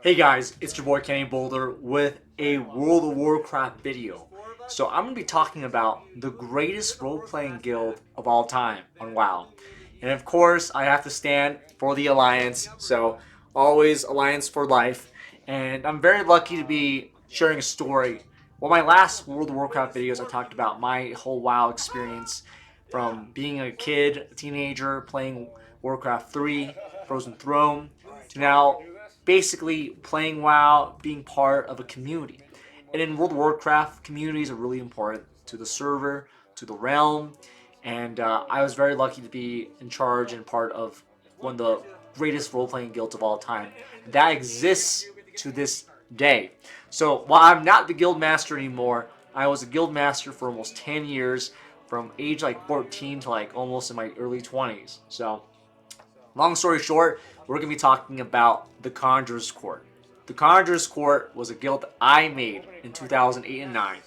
Hey guys, it's your boy Kenny Boulder with a World of Warcraft video. So I'm going to be talking about the greatest role-playing guild of all time on WoW. And of course, I have to stand for the Alliance, so always Alliance for life. And I'm very lucky to be sharing a story. Well, my last World of Warcraft videos, I talked about my whole WoW experience from being a kid, a teenager, playing Warcraft 3, Frozen Throne, to now basically playing WoW, being part of a community. And in World of Warcraft, communities are really important to the server, to the realm, and I was very lucky to be in charge and part of one of the greatest role-playing guilds of all time. That exists to this day. So while I'm not the guild master anymore, I was a guild master for almost 10 years, from age like 14 to like almost in my early 20s. So long story short, we're going to be talking about the Conjurer's Court. The Conjurer's Court was a guild that I made in 2008 and 9.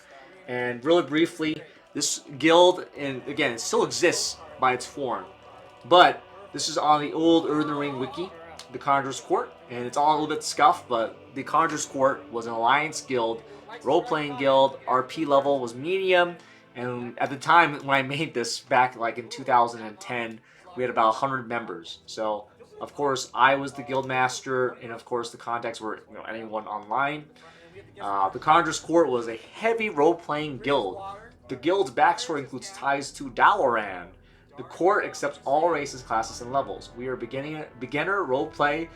And really briefly, this guild, and again, it still exists by its form. But this is on the old Earthen Ring wiki, the Conjurer's Court. And it's all a little bit scuffed, but the Conjurer's Court was an alliance guild, role-playing guild. RP level was medium. And at the time when I made this back like in 2010, we had about 100 members. So of course I was the guild master, and of course the contacts were anyone online. The Conjurer's Court was a heavy role-playing guild. The guild's backstory includes ties to Dalaran. The court accepts all races, classes, and levels. We are beginner roleplay.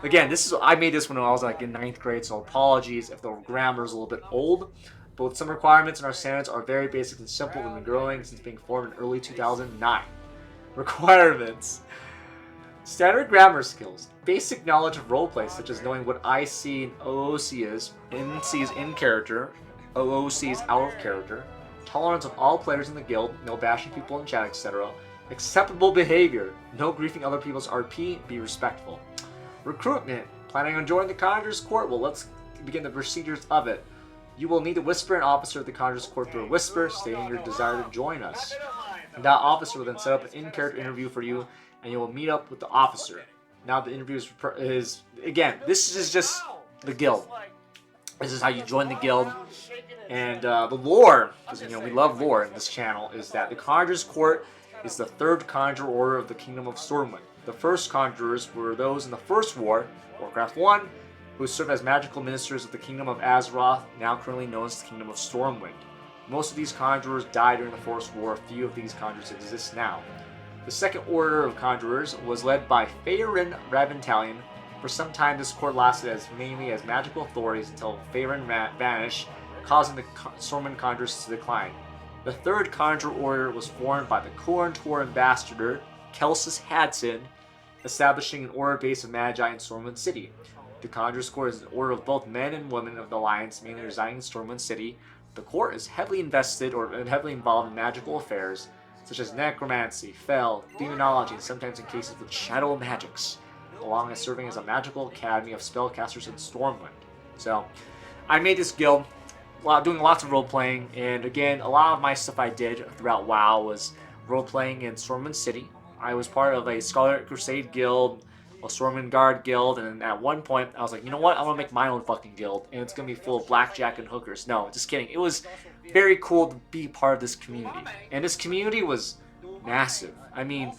Again, I made this when I was like in 9th grade, so apologies if the grammar is a little bit old. But some requirements in our standards are very basic and simple and been growing since being formed in early 2009. Requirements. Standard grammar skills. Basic knowledge of roleplay, such as knowing what IC and OOC is. NC is in character. OOC is out of character. Tolerance of all players in the guild. No bashing people in chat, etc. Acceptable behavior. No griefing other people's RP. Be respectful. Recruitment. Planning on joining the Conjurer's Court? Well, let's begin the procedures of it. You will need to whisper an officer of the Conjurer's Court through a whisper, stating your desire to join us. And that officer will then set up an in-character interview for you, and you will meet up with the officer. Now the interview is again, this is just the guild. This is how you join the guild. And the lore, because we love lore in this channel, is that the Conjurer's Court is the third conjurer order of the Kingdom of Stormwind. The first conjurers were those in the First War, Warcraft 1, who served as magical ministers of the Kingdom of Azeroth, now currently known as the Kingdom of Stormwind. Most of these conjurers died during the First War. A few of these conjurers exist now. The second order of conjurers was led by Faerun Raventalion. For some time, this court lasted mainly as magical authorities until Faerun vanished, causing the Stormwind conjurers to decline. The third conjurer order was formed by the Khorne Tor ambassador, Kelsis Hadson, establishing an order base of Magi in Stormwind City. The Conjurer's Court is an order of both men and women of the Alliance, mainly residing in Stormwind City. The court is heavily involved in magical affairs, such as necromancy, fel, demonology, and sometimes in cases with shadow magics, along with serving as a magical academy of spellcasters in Stormwind. So, I made this guild while doing lots of role-playing, and again, a lot of my stuff I did throughout WoW was role-playing in Stormwind City. I was part of a Scarlet Crusade guild, a Stormwind Guard guild, and at one point I was like, you know what, I'm gonna make my own fucking guild, and it's gonna be full of blackjack and hookers. No, just kidding. It was very cool to be part of this community, and this community was massive. I mean,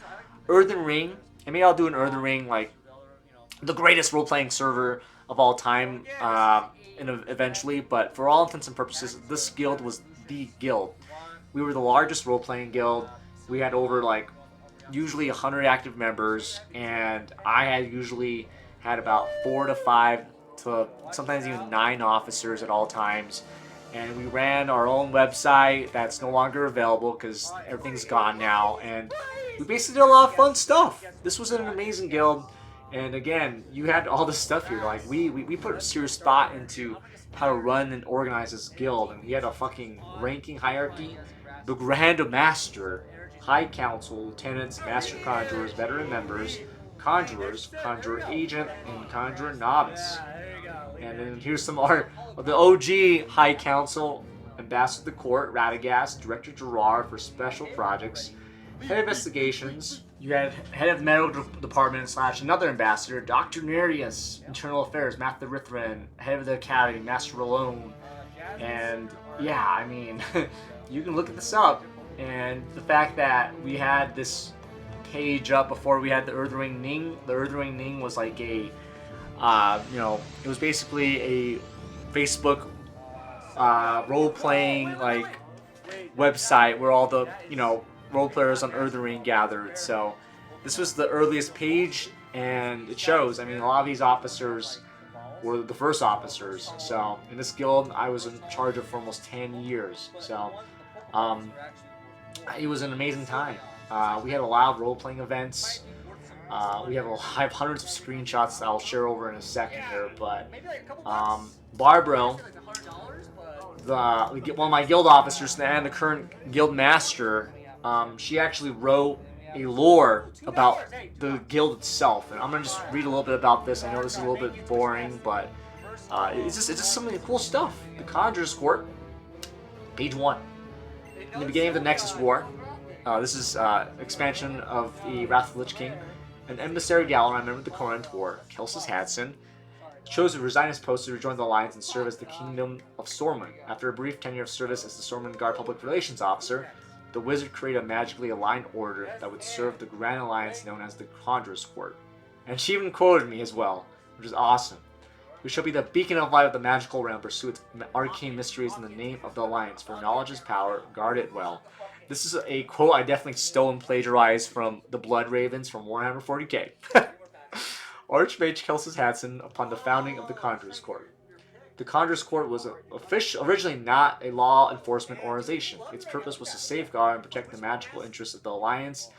Earthen Ring, and maybe I'll do an Earthen Ring, like the greatest role-playing server of all time, eventually, but for all intents and purposes, this guild was the guild. We were the largest role-playing guild. We had over like usually 100 active members, and I had usually had about 4 to 5 to sometimes even 9 officers at all times. And we ran our own website that's no longer available because everything's gone now, and we basically did a lot of fun stuff. This was an amazing guild, and again, you had all this stuff here. Like we put serious thought into how to run and organize this guild, and we had a fucking ranking hierarchy. The Grand Master, High Council, Lieutenants, Master Conjurers, Veteran Members, Conjurers, Conjurer Agent, and Conjurer Novice. And then here's some art of the OG High Council, Ambassador of the Court, Radagast, Director Gerard for Special Projects, Head Investigations, You had head of the medical department / another ambassador, Dr. Nereus, internal affairs, Matt the Rithran, head of the academy, Master Malone, and yeah, I mean, you can look at this up, and the fact that we had this page up before we had the Earthring Ning. The Earthring Ning was like a, it was basically a Facebook role-playing like website where all the role players on Earthring gathered. So this was the earliest page, and it shows. I mean, a lot of these officers were the first officers. So in this guild, I was in charge of for almost 10 years. So it was an amazing time. We had a lot of role-playing events. I have hundreds of screenshots that I'll share over in a second here, but Barbro, one of my guild officers and the current guild master, she actually wrote a lore about the guild itself, and I'm gonna just read a little bit about this. I know this is a little bit boring, but it's just some of the cool stuff. The Conjurer's Court, page 1. In the beginning of the Nexus War, this is expansion of the Wrath of the Lich King. An emissary Galaran, member of the Corinth War, Kelsis Hadson, chose to resign his post to rejoin the Alliance and serve as the Kingdom of Stormwind. After a brief tenure of service as the Stormwind Guard Public Relations Officer, the wizard created a magically aligned order that would serve the Grand Alliance known as the Conjurer's Court. And she even quoted me as well, which is awesome. We shall be the beacon of light of the magical realm, pursue its arcane mysteries in the name of the Alliance, for knowledge is power, guard it well. This is a quote I definitely stole and plagiarized from the Blood Ravens from Warhammer 40k. Archmage Kelsis Hadson upon the founding of the Conjurer's Court. The Conjurer's Court was originally not a law enforcement organization. Its purpose was to safeguard and protect the magical interests of the Alliance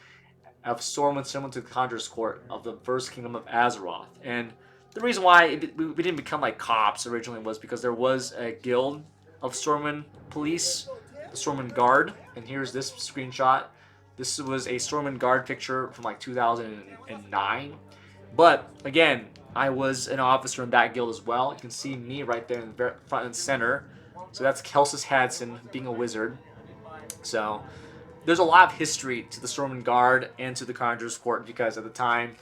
of Stormwind, similar to the Conjurer's Court of the First Kingdom of Azeroth. And the reason why we didn't become like cops originally was because there was a guild of Stormwind police, the Stormwind Guard, and here's this screenshot. This was a Stormwind Guard picture from like 2009. But again, I was an officer in that guild as well. You can see me right there in the front and center. So that's Kelsis Hadson being a wizard. So there's a lot of history to the Stormwind Guard and to the Conjurer's Court, because at the time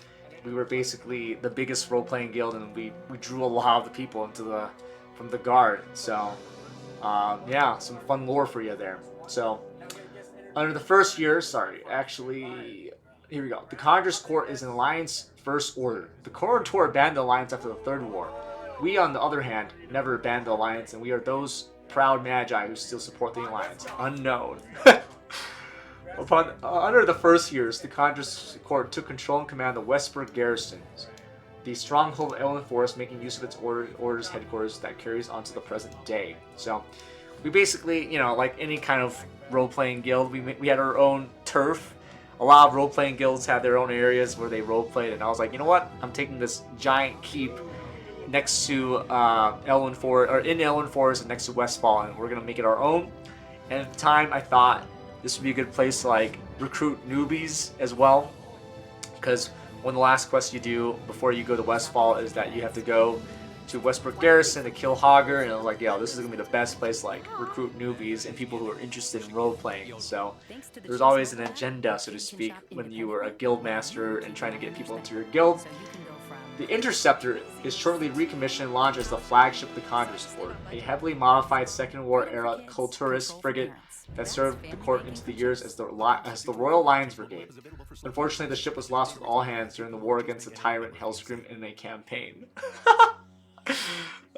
we were basically the biggest role-playing guild, and we drew a lot of the people from the Guard. So yeah, some fun lore for you there. So under the first year, here we go. The Conjurer's Court is an Alliance First Order. The Corentor abandoned the Alliance after the Third War. We, on the other hand, never abandoned the Alliance, and we are those proud magi who still support the Alliance. Unknown. Under the first years, the Conjurer's Court took control and command of the Westburg garrisons, the stronghold of Elwyn Forest, making use of its order's headquarters that carries on to the present day. So, we basically, like any kind of role-playing guild, we had our own turf. A lot of role-playing guilds had their own areas where they role-played, and I was like, you know what? I'm taking this giant keep next to Elwyn Forest, or in Elwyn Forest, and next to Westfall, and we're gonna make it our own. And at the time, I thought this would be a good place to like recruit newbies as well, because one of the last quests you do before you go to Westfall is that you have to go to Westbrook Garrison to kill Hogger, and I was like, yo, this is gonna be the best place to like recruit newbies and people who are interested in role playing. So there's always an agenda, so to speak, when you were a guild master and trying to get people into your guild. The Interceptor is shortly recommissioned and launched as the flagship of the Conjurer's Court, a heavily modified Second War era Culturist frigate that served the court into the years as the Royal Lions Brigade. Unfortunately, the ship was lost with all hands during the war against the tyrant Hellscream in a campaign.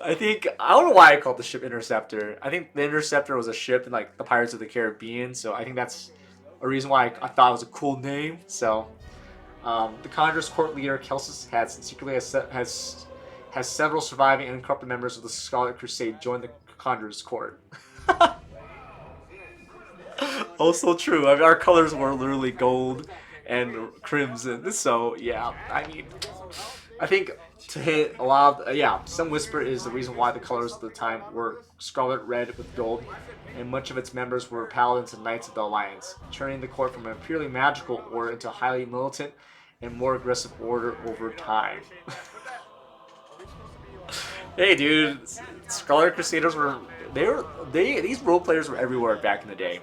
I don't know why I called the ship Interceptor. I think the Interceptor was a ship in like the Pirates of the Caribbean, so I think that's a reason why I thought it was a cool name. So the Conjurer's Court leader Kelsis Hadson secretly has several surviving and incorporated members of the Scarlet Crusade join the Conjurer's Court. Also true. I mean, our colors were literally gold and crimson. So yeah, I mean, I think to hit a lot of some whisper is the reason why the colors at the time were scarlet red with gold, and much of its members were paladins and knights of the Alliance, turning the court from a purely magical order into a highly militant and more aggressive order over time. Hey dude, Scarlet Crusaders these role players were everywhere back in the day.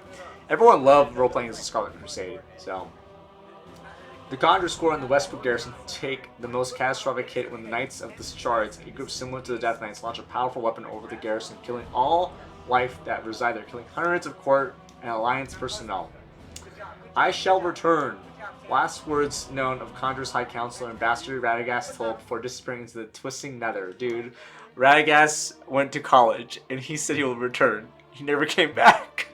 Everyone loved role playing as a Scarlet Crusade. So The Conjurer's Court and the Westbrook Garrison take the most catastrophic hit when the Knights of the Shards, a group similar to the Death Knights, launch a powerful weapon over the garrison, killing all life that reside there, killing hundreds of court and alliance personnel. I shall return. Last words known of Conjurer's High Counselor Ambassador Radagast told before disappearing into the twisting nether. Dude, Radagast went to college and he said he will return. He never came back.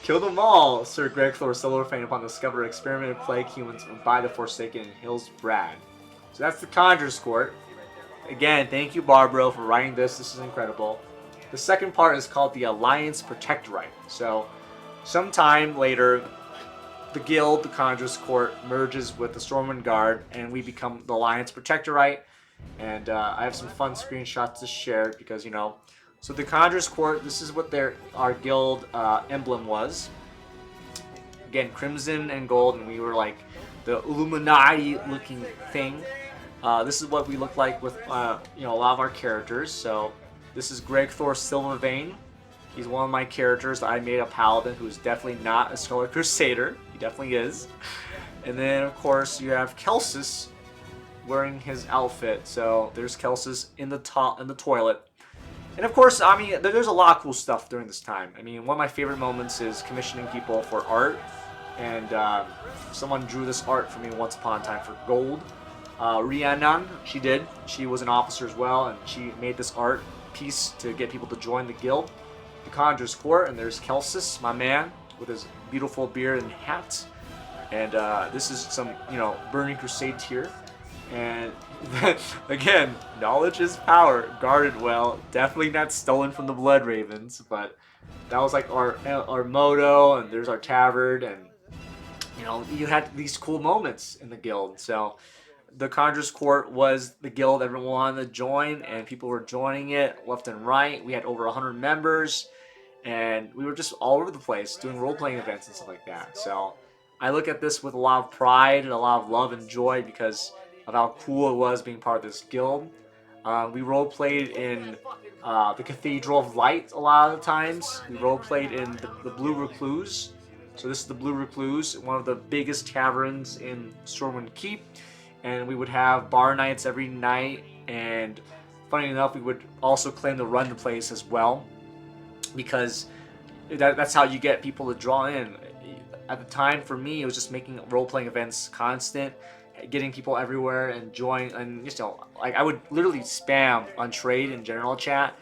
Kill them all, Sir Greg Thor solo faint upon discover experimented plague humans by the Forsaken in Hills Brad. So that's the Conjurer's Court. Again, thank you Barbro for writing this. This is incredible. The second part is called the Alliance Protectorate. So sometime later, the guild, the Conjurer's Court, merges with the Stormwind Guard, and we become the Alliance Protectorate. And I have some fun screenshots to share because, you know. So the Conjurer's Court, this is what our guild emblem was. Again, crimson and gold, and we were like the Illuminati-looking thing. This is what we look like with you know, a lot of our characters. So this is Greg Thor Silvervein. He's one of my characters. I made a paladin who is definitely not a Scarlet Crusader. He definitely is. And then of course you have Kelsis wearing his outfit. So there's Kelsis in the toilet. And of course, I mean, there's a lot of cool stuff during this time. I mean, one of my favorite moments is commissioning people for art. And someone drew this art for me once upon a time for gold. Rhiannon, she did. She was an officer as well, and she made this art piece to get people to join the guild. The Conjurer's Court, and there's Kelsis, my man, with his beautiful beard and hat. And this is some, you know, Burning Crusade tier. And again, knowledge is power, guarded well. Definitely not stolen from the Blood Ravens, but that was like our motto. And there's our tavern, and you know, you had these cool moments in the guild. So the Conjurer's Court was the guild everyone wanted to join, and people were joining it left and right. We had over 100 members, and we were just all over the place doing role-playing events and stuff like that. So I look at this with a lot of pride and a lot of love and joy because of how cool it was being part of this guild. We role-played in the Cathedral of Light a lot of the times. We role-played in the Blue Recluse. So this is the Blue Recluse, one of the biggest taverns in Stormwind Keep. And we would have bar nights every night. And funny enough, we would also claim to run the place as well. Because that's how you get people to draw in. At the time, for me, it was just making role-playing events constant, getting people everywhere and join, and you know, like I would literally spam on trade and general chat,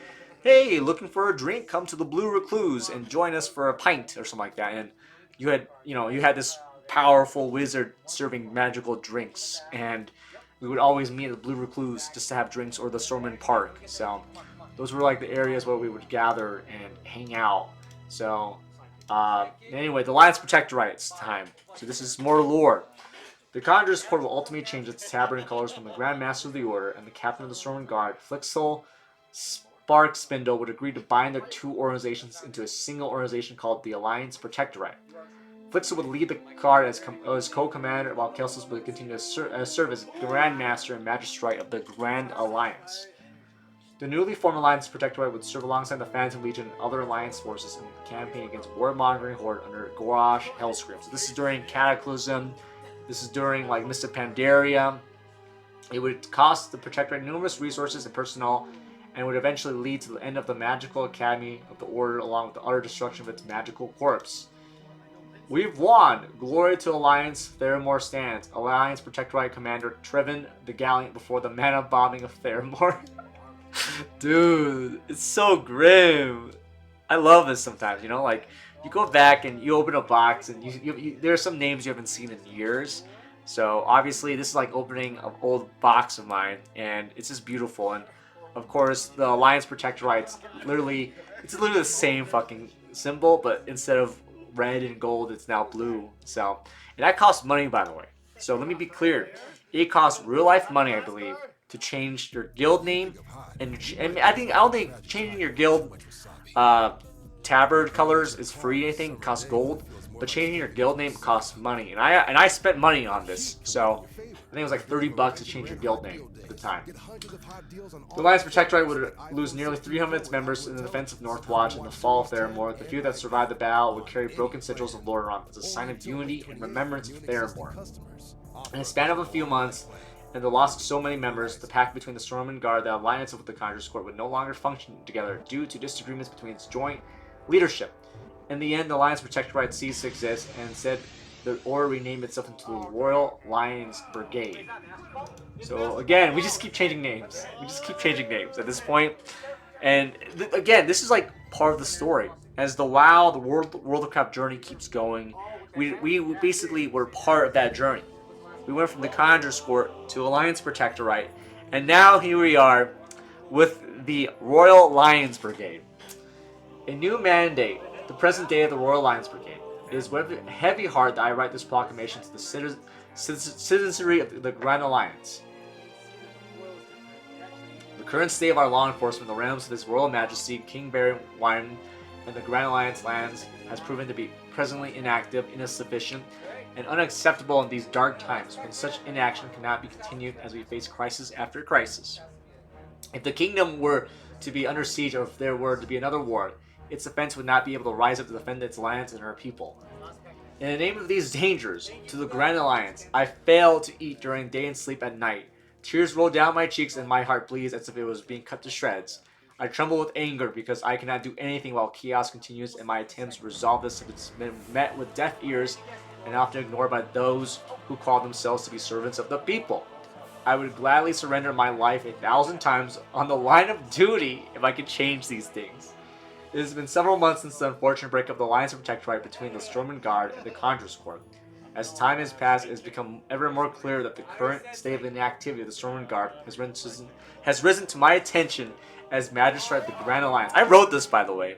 hey, looking for a drink, come to the Blue Recluse and join us for a pint or something like that. And you had this powerful wizard serving magical drinks, and we would always meet at the Blue Recluse just to have drinks, or the Stormwind Park. So those were like the areas where we would gather and hang out. So anyway, the Alliance Protectorate's time. So this is more lore. The Conjurer's Court will ultimately change its tabard and colors when the Grand Master of the Order and the Captain of the Stormwind Guard, Flixel Sparkspindle, would agree to bind their two organizations into a single organization called the Alliance Protectorate. Flixel would lead the guard as co-commander, while Kelsis would continue to serve as Grand Master and Magistrate of the Grand Alliance. The newly formed Alliance Protectorate would serve alongside the Phantom Legion and other Alliance forces in the campaign against Warmongering Horde under Gorash Hellscream. So this is during Cataclysm. This is during like Mist of Pandaria. It would cost the Protectorate numerous resources and personnel, and would eventually lead to the end of the Magical Academy of the Order, along with the utter destruction of its magical corpse. We've won! Glory to Alliance, Theramore stands. Alliance Protectorate Commander Trevin the Gallant before the mana bombing of Theramore. Dude, it's so grim. I love this sometimes, you know, like you go back and you open a box and there are some names you haven't seen in years. So obviously this is like opening an old box of mine, and it's just beautiful. And of course the Alliance Protectorate's literally the same fucking symbol, but instead of red and gold, it's now blue. So, and that costs money, by the way. So let me be clear, it costs real life money, I believe, to change your guild name, and I don't think changing your guild tabard colors is free, I think, it costs gold, but changing your guild name costs money, and I spent money on this, so I think it was like 30 bucks to change your guild name at the time. The Alliance Protectorate would lose nearly 300 of its members in the defense of Northwatch in the fall of Theramore. The few that survived the battle would carry broken sigils of Lordaeron as a sign of unity and remembrance of Theramore. In a span of a few months, and the loss of so many members, the pact between the Stormwind Guard and the Alliance with the Conjurer's Court would no longer function together due to disagreements between its joint leadership. In the end, the Alliance Protectorate ceased to exist and said the Order renamed itself into the Royal Lions Brigade. So again, we just keep changing names. We just keep changing names at this point. And again, this is like part of the story. As the WoW, the World of Warcraft journey keeps going, we basically were part of that journey. We went from the Conjurer's Court to Alliance Protectorate, and now here we are with the Royal Lions Brigade. A new mandate, the present day of the Royal Lions Brigade. It is with a heavy heart that I write this proclamation to the citizenry of the Grand Alliance. The current state of our law enforcement in the realms of His Royal Majesty, King Baron Wine, and the Grand Alliance lands has proven to be presently inactive, insufficient, and unacceptable in these dark times when such inaction cannot be continued as we face crisis after crisis. If the kingdom were to be under siege or if there were to be another war, its defense would not be able to rise up to defend its lands and her people. In the name of these dangers, to the Grand Alliance, I fail to eat during day and sleep at night. Tears roll down my cheeks and my heart bleeds as if it was being cut to shreds. I tremble with anger because I cannot do anything while chaos continues and my attempts to resolve this have been met with deaf ears and often ignored by those who call themselves to be servants of the people. I would gladly surrender my life 1,000 times on the line of duty if I could change these things. It has been several months since the unfortunate breakup of the Alliance Protectorate between the Stormwind Guard and the Conjurer's Court. As time has passed, it has become ever more clear that the current state of inactivity of the Stormwind Guard has risen to my attention as Magistrate of the Grand Alliance. I wrote this, by the way.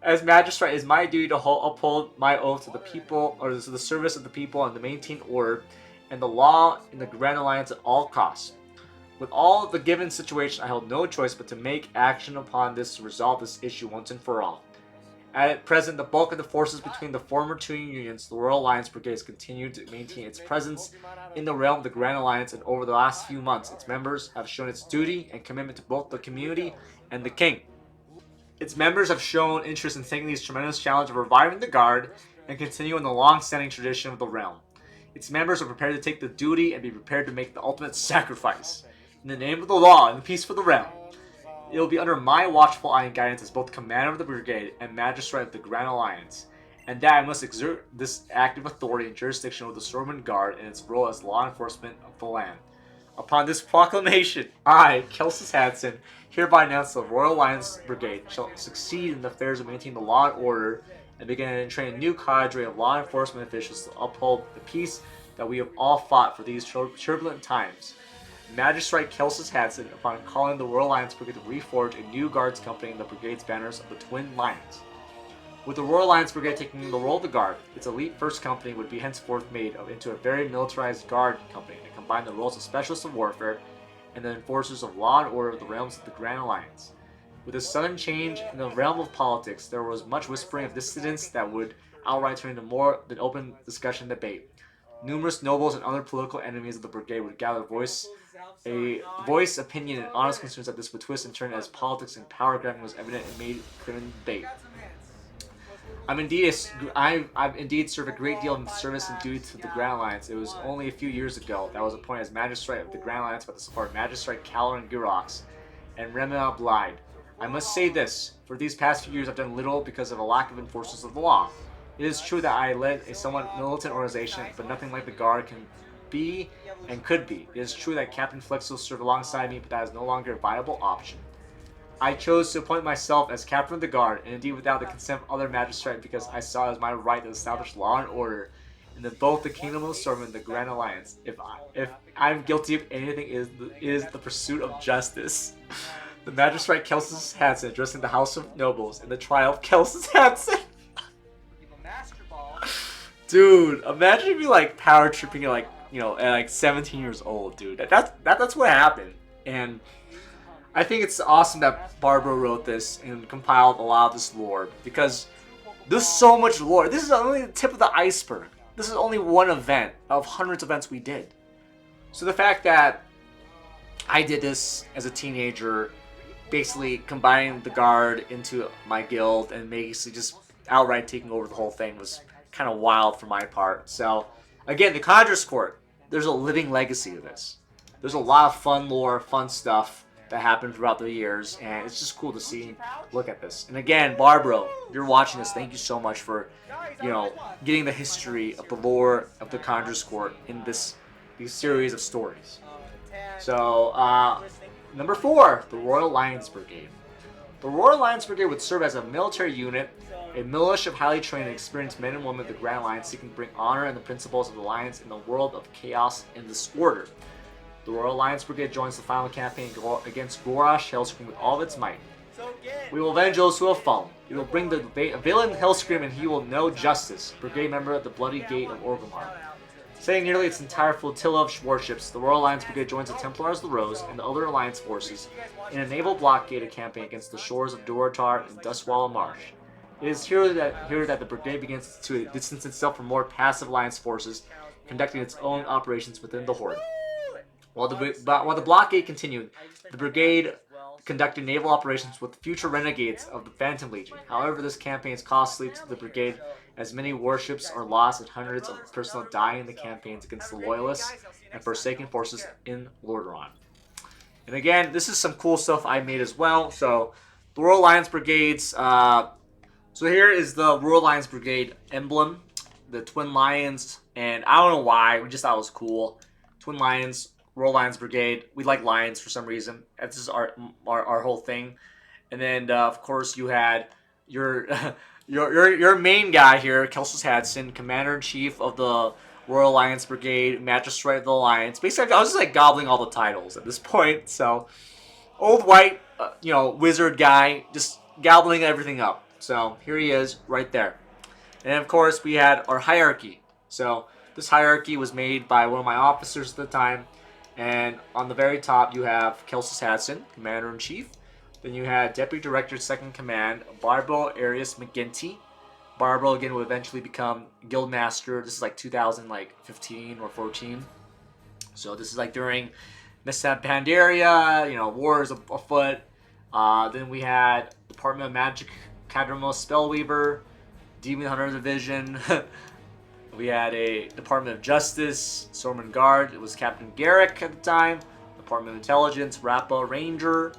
As Magistrate, it is my duty to uphold my oath to the people, or to the service of the people, and to maintain order and the law in the Grand Alliance at all costs. With all of the given situation, I held no choice but to make action upon this to resolve this issue once and for all. At present, the bulk of the forces between the former two unions, the Royal Alliance Brigade, has continued to maintain its presence in the realm of the Grand Alliance, and over the last few months, its members have shown its duty and commitment to both the community and the King. Its members have shown interest in taking this tremendous challenge of reviving the Guard and continuing the long-standing tradition of the realm. Its members are prepared to take the duty and be prepared to make the ultimate sacrifice. In the name of the law and the peace for the realm, it will be under my watchful eye and guidance as both commander of the brigade and magistrate of the Grand Alliance, and that I must exert this active authority and jurisdiction over the Stormwind Guard and its role as law enforcement of the land. Upon this proclamation, I, Kelsis Hansen, hereby announce the Royal Alliance Brigade shall succeed in the affairs of maintaining the law and order and begin to train a new cadre of law enforcement officials to uphold the peace that we have all fought for these turbulent times. Magistrate Kelsis Hansen, upon calling the Royal Alliance Brigade to reforge a new guards company in the brigade's banners of the Twin Lions. With the Royal Alliance Brigade taking the role of the Guard, its elite first company would be henceforth made into a very militarized guard company that combined the roles of specialists of warfare and the enforcers of law and order of the realms of the Grand Alliance. With a sudden change in the realm of politics, there was much whispering of dissidents that would outright turn into more than open discussion and debate. Numerous nobles and other political enemies of the brigade would gather voice opinion and honest concerns that this would twist and turn as politics and power grabbing was evident and made clear in the debate. I've indeed served a great deal of service and duty to the Grand Alliance. It was only a few years ago that I was appointed as Magistrate of the Grand Alliance by the support of Magistrate Caloran Girox and Remina Blide. I must say this, for these past few years I've done little because of a lack of enforcers of the law. It is true that I led a somewhat militant organization, but nothing like the Guard can be and could be. It is true that Captain Flexo served alongside me, but that is no longer a viable option. I chose to appoint myself as Captain of the Guard, and indeed without the consent of other magistrates, because I saw it as my right to establish law and order in both the Kingdom of the Storm and the Grand Alliance. If I'm guilty of anything, it is the pursuit of justice. The Magistrate Kelsis Hansen addressing the House of Nobles in the trial of Kelsis Hansen. Dude, imagine if you like power tripping at like, at like 17 years old, dude. That's what happened. And I think it's awesome that Barbara wrote this and compiled a lot of this lore because there's so much lore. This is only the tip of the iceberg. This is only one event of hundreds of events we did. So the fact that I did this as a teenager, basically combining the guard into my guild and basically just outright taking over the whole thing was kind of wild for my part. So again, the Conjurer's Court, there's a living legacy to this. There's a lot of fun lore, fun stuff that happened throughout the years, and it's just cool to see, look at this. And again, Barbro, if you're watching this, thank you so much for, getting the history of the lore of the Conjurer's Court in these series of stories. So, number 4, the Royal Lions Brigade. The Royal Lions Brigade would serve as a military unit, a militia of highly trained and experienced men and women of the Grand Alliance seeking to bring honor and the principles of the Alliance in the world of chaos and disorder. The Royal Lions Brigade joins the final campaign against Gorash Hellscream with all of its might. We will avenge those who have fallen. We will bring the villain Hellscream and he will know justice. Brigade member of the Bloody Gate of Orgrimmar. Sending nearly its entire flotilla of warships, the Royal Alliance Brigade joins the Templars of the Rose and the other Alliance forces in a naval blockade campaign against the shores of Durotar and Dustwallow Marsh. It is here that the brigade begins to distance itself from more passive Alliance forces, conducting its own operations within the Horde. While the blockade continued, the brigade conducted naval operations with future renegades of the Phantom Legion. However, this campaign is costly to the brigade as many warships are lost and hundreds of personnel die in the campaigns against the Loyalists and Forsaken forces in Lordaeron. And again, this is some cool stuff I made as well. So, the Royal Lions Brigades. So here is the Royal Lions Brigade emblem, the Twin Lions, and I don't know why, we just thought it was cool. Twin Lions, Royal Lions Brigade. We like lions for some reason. That's just our whole thing. And then of course you had your your main guy here, Kelsus Hadson, Commander in Chief of the Royal Lions Brigade, Magistrate of the Alliance. Basically, I was just like gobbling all the titles at this point. So old white, wizard guy, just gobbling everything up. So here he is, right there. And of course we had our hierarchy. So this hierarchy was made by one of my officers at the time. And on the very top, you have Kelsus Hadson, Commander-in-Chief. Then you had Deputy Director, 2nd Command, Barbro Arius McGinty. Barbro, again, will eventually become Guildmaster. This is like 2015 or 14. So this is like during Mishap Pandaria, wars afoot. Then we had Department of Magic, Cadremos Spellweaver, Demon Hunter Division. We had a Department of Justice, Stormwind Guard. It was Captain Garrick at the time. Department of Intelligence, Rappa Ranger.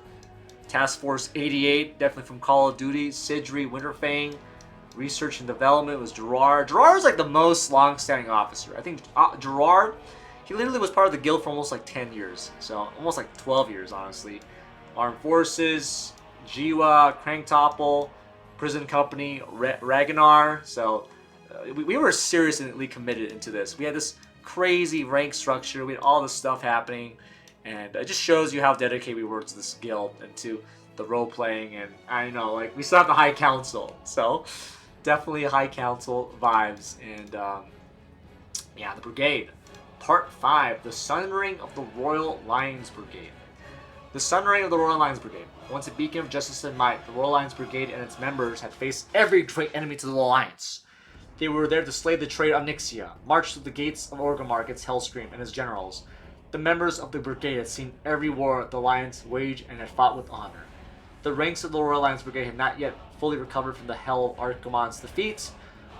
Task Force 88, definitely from Call of Duty. Sidri Winterfang. Research and Development was Gerard. Gerard was like the most long-standing officer. I think Gerard, he literally was part of the guild for almost like 10 years. So almost like 12 years, honestly. Armed Forces, Jiwa, Cranktopple, Prison Company, Ragnar. So we were seriously committed into this. We had this crazy rank structure. We had all this stuff happening. And it just shows you how dedicated we were to this guild and to the role-playing. And I know, like, we still have the High Council. So, definitely High Council vibes. And, yeah, the Brigade. Part 5, the Sun-Ring of the Royal Lions Brigade. The Sun-Ring of the Royal Lions Brigade. Once a beacon of justice and might, the Royal Lions Brigade and its members had faced every great enemy to the Alliance. They were there to slay the traitor Onyxia, march through the gates of Orgrimmar against Hellscream and his generals. The members of the brigade had seen every war the Lions waged and had fought with honor. The ranks of the Royal Lions Brigade had not yet fully recovered from the hell of Archimon's defeat.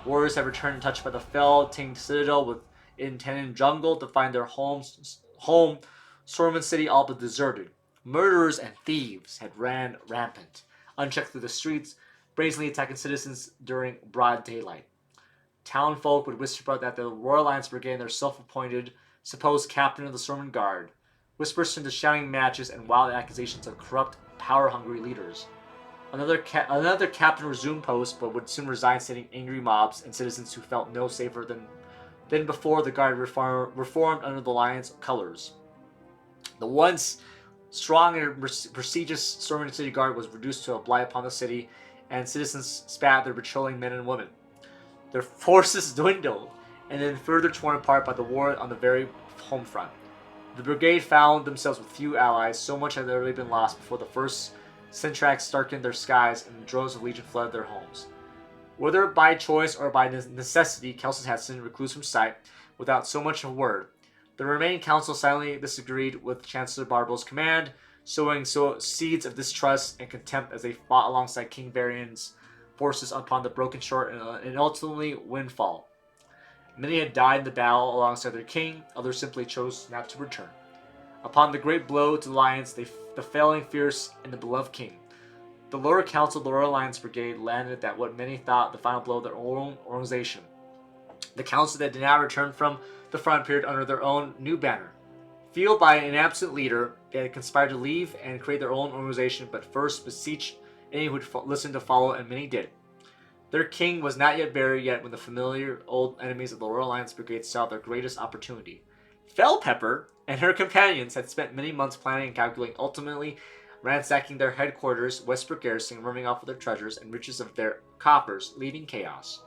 Warriors had returned untouched by the fell-tinged citadel within Tenon Jungle to find their home, Stormwind City, all but deserted. Murderers and thieves had ran rampant, unchecked through the streets, brazenly attacking citizens during broad daylight. Townfolk would whisper that the Royal Lions Brigade and their self-appointed supposed captain of the Stormwind Guard. Whispers turned to shouting matches and wild accusations of corrupt, power-hungry leaders. Another captain resumed post, but would soon resign, stating angry mobs and citizens who felt no safer than before the Guard reformed under the Lions' colors. The once strong and prestigious Stormwind City Guard was reduced to a blight upon the city, and citizens spat their patrolling men and women. Their forces dwindled, and then further torn apart by the war on the very home front. The brigade found themselves with few allies, so much had already been lost before the first Syntrax darkened their skies and the droves of Legion flooded their homes. Whether by choice or by necessity, Kelsus Hadson recluse from sight without so much a word. The remaining council silently disagreed with Chancellor Barbel's command, sowing seeds of distrust and contempt as they fought alongside King Varian's forces upon the Broken Shore and ultimately Windfall. Many had died in the battle alongside their king, others simply chose not to return. Upon the great blow to the Lions, the failing fierce and the beloved king. The lower council of the Royal Alliance Brigade landed at what many thought the final blow of their own organization. The council that did not return from the front appeared under their own new banner. Fueled by an absent leader, they had conspired to leave and create their own organization, but first beseeched any who would listen to follow, and many did. Their king was not yet buried yet when the familiar old enemies of the Royal Alliance Brigade saw their greatest opportunity. Fellpepper and her companions had spent many months planning and calculating, ultimately ransacking their headquarters, Westbrook Garrison, and running off with their treasures and riches of their coffers, leaving chaos.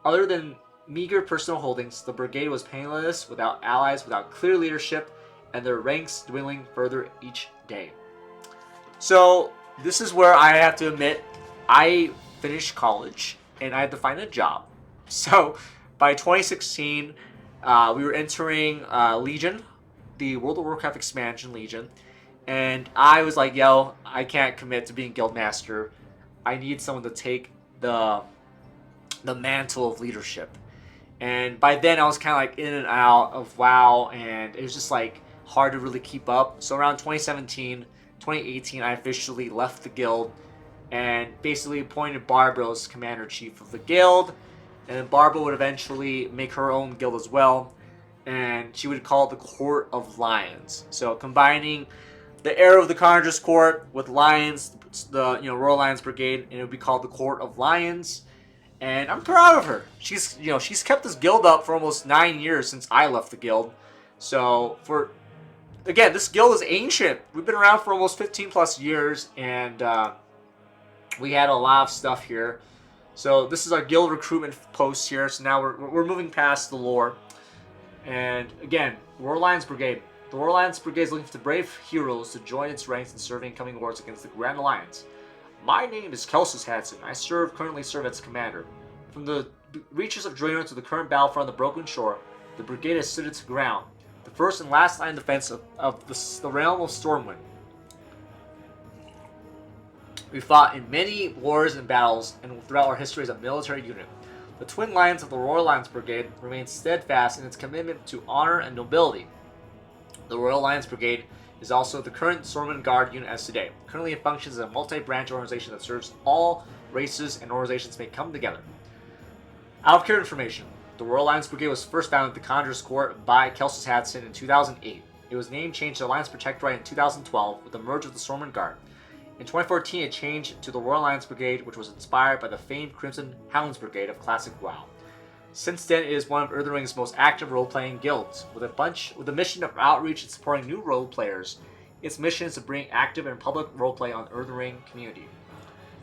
Other than meager personal holdings, the brigade was penniless, without allies, without clear leadership, and their ranks dwindling further each day. So, this is where I have to admit, I finished college and I had to find a job. So, by 2016, we were entering Legion, the World of Warcraft expansion Legion, and I was like, yo, I can't commit to being Guildmaster. I need someone to take the mantle of leadership. And by then, I was kind of like in and out of WoW, and it was just like hard to really keep up. So around 2017, 2018, I officially left the guild and basically appointed Barbara as commander-chief of the guild. And then Barbara would eventually make her own guild as well, and she would call it the Court of Lions. So combining the era of the Conjurer's Court with Lions, the Royal Lions Brigade, and it would be called the Court of Lions. And I'm proud of her. She's kept this guild up for almost 9 years since I left the guild. So again, this guild is ancient. We've been around for almost 15 plus years, and we had a lot of stuff here. So this is our guild recruitment post here. So now we're moving past the lore. And again, Royal Lions Brigade. The Royal Alliance Brigade is looking for the brave heroes to join its ranks in serving coming wars against the Grand Alliance. My name is Kelsus Hadson. I currently serve as commander. From the reaches of Draenor to the current battlefront of the Broken Shore, the brigade has stood its ground, the first and last line of defense of the realm of Stormwind. We fought in many wars and battles, and throughout our history as a military unit. The twin lions of the Royal Alliance Brigade remain steadfast in its commitment to honor and nobility. The Royal Alliance Brigade is also the current Stormwind Guard unit as today. Currently it functions as a multi-branch organization that serves all races and organizations may come together. Out of care information. The Royal Alliance Brigade was first founded at the Conjurer's Court by Kelsus Hadson in 2008. It was name changed to Alliance Protectorate in 2012 with the merge of the Stormwind Guard. In 2014 it changed to the Royal Alliance Brigade, which was inspired by the famed Crimson Hounds Brigade of classic WoW. Since then, it is one of Elden Ring's most active role-playing guilds. With a mission of outreach and supporting new role players, its mission is to bring active and public roleplay on Elden Ring community.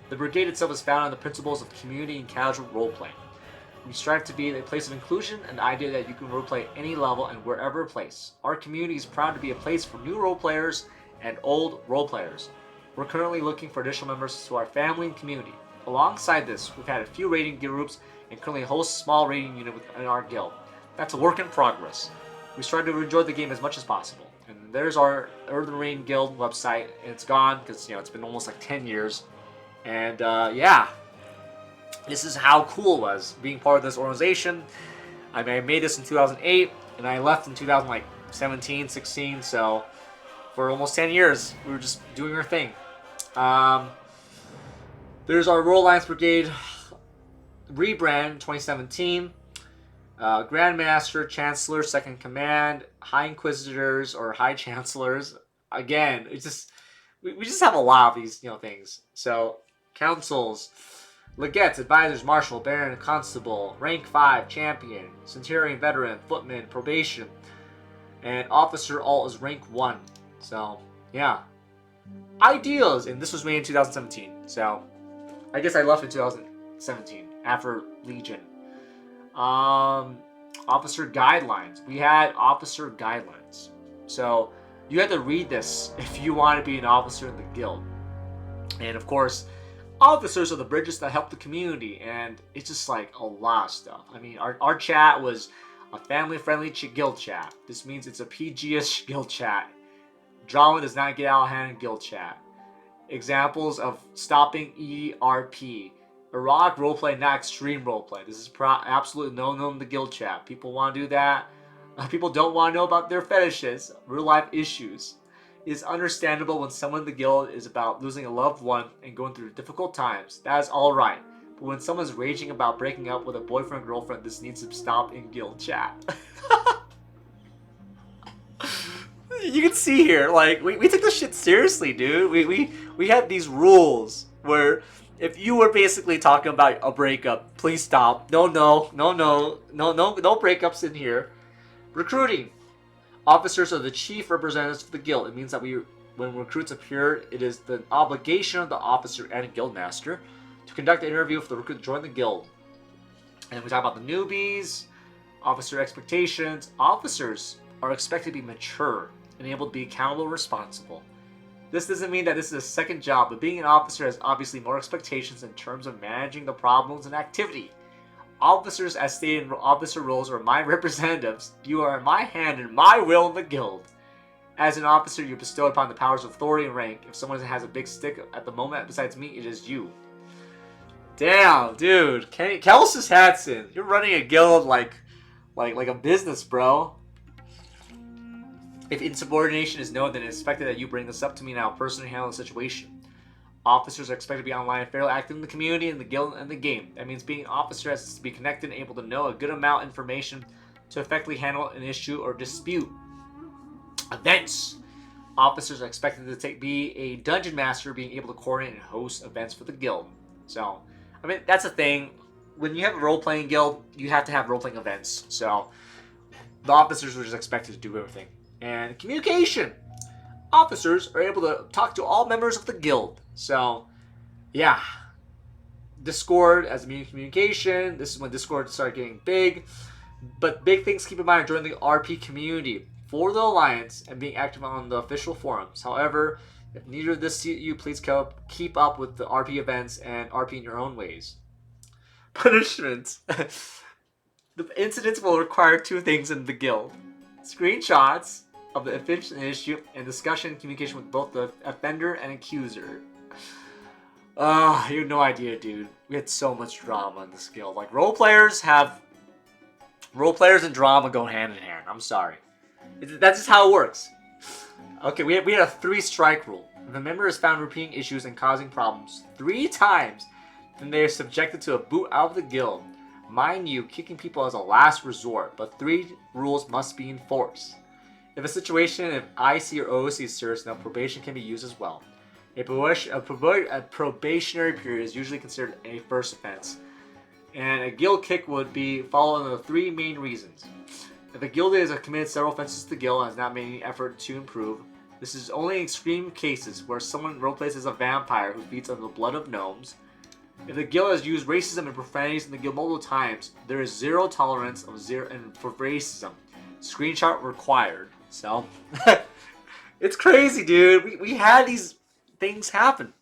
The brigade itself is founded on the principles of community and casual roleplaying. We strive to be a place of inclusion and the idea that you can roleplay at any level and wherever place. Our community is proud to be a place for new role players and old role players. We're currently looking for additional members to our family and community. Alongside this, we've had a few raiding groups and currently host a small raiding unit within our guild. That's a work in progress. We strive to enjoy the game as much as possible. And there's our Elden Ring Guild website, and it's gone because it's been almost like 10 years. And yeah, this is how cool it was being part of this organization. I mean, I made this in 2008, and I left in 2017, 16. So for almost 10 years, we were just doing our thing. There's our Royal Alliance Brigade rebrand 2017. Grandmaster, Chancellor, Second Command, High Inquisitors or High Chancellors. Again, it's just we just have a lot of these things. So councils, legates, advisors, marshal, baron, constable, rank 5, champion, centurion, veteran, footman, probation, and officer all is rank 1. So yeah, ideals, and this was made in 2017. So I guess I left in 2017 after Legion. Officer guidelines. We had officer guidelines. So you have to read this if you want to be an officer in the guild. And of course, officers are the bridges that help the community, and it's just like a lot of stuff. I mean, our chat was a family-friendly guild chat. This means it's a PG-ish guild chat. Drama does not get out of hand in guild chat. Examples of stopping ERP. Erotic roleplay, not extreme roleplay. This is absolutely no-no in the guild chat. People want to do that. People don't want to know about their fetishes, real-life issues. It is understandable when someone in the guild is about losing a loved one and going through difficult times. That is alright. But when someone's raging about breaking up with a boyfriend or girlfriend, this needs to stop in guild chat. You can see here, like, we took this shit seriously, dude. We had these rules where if you were basically talking about a breakup, please stop. No breakups in here. Recruiting. Officers are the chief representatives for the guild. It means that when recruits appear, it is the obligation of the officer and guild master to conduct an interview for the recruit to join the guild. And we talk about the newbies, officer expectations. Officers are expected to be mature and able to be accountable and responsible. This doesn't mean that this is a second job, but being an officer has obviously more expectations in terms of managing the problems and activity. Officers, as stated in officer roles, are my representatives. You are in my hand and my will in the guild. As an officer, you're bestowed upon the powers of authority and rank. If someone has a big stick at the moment besides me, it is you. Damn, dude. Kelsis Hadson, you're running a guild like a business, bro. If insubordination is known, then it's expected that you bring this up to me and I'll personally handle the situation. Officers are expected to be online and fairly active in the community, in the guild, and the game. That means being an officer has to be connected and able to know a good amount of information to effectively handle an issue or dispute. Events. Officers are expected to be a dungeon master, being able to coordinate and host events for the guild. So, I mean, that's a thing. When you have a role-playing guild, you have to have role-playing events. So, the officers are just expected to do everything. And communication. Officers are able to talk to all members of the guild. So, yeah. Discord as a means of communication. This is when Discord started getting big. But big things to keep in mind during the RP community for the Alliance and being active on the official forums. However, if neither of this suit you, please keep up with the RP events and RP in your own ways. Punishment. The incidents will require two things in the guild. Screenshots of the offense issue and discussion and communication with both the offender and accuser. You have no idea, dude. We had so much drama in this guild. Like, role players and drama go hand in hand. I'm sorry. That's just how it works. Okay, we had a 3-strike rule. If a member is found repeating issues and causing problems 3 times, then they are subjected to a boot out of the guild. Mind you, kicking people is a last resort, but 3 rules must be enforced. If a situation of IC or OC is serious enough, probation can be used as well. A probationary period is usually considered a first offense, and a guild kick would be followed under 3 main reasons. If a guildie has committed several offenses to the guild and has not made any effort to improve, this is only in extreme cases where someone roleplays as a vampire who feeds on the blood of gnomes. If the guild has used racism and profanities in the guild multiple times, there is zero tolerance for racism. Screenshot required. So, it's crazy, dude. We had these things happen.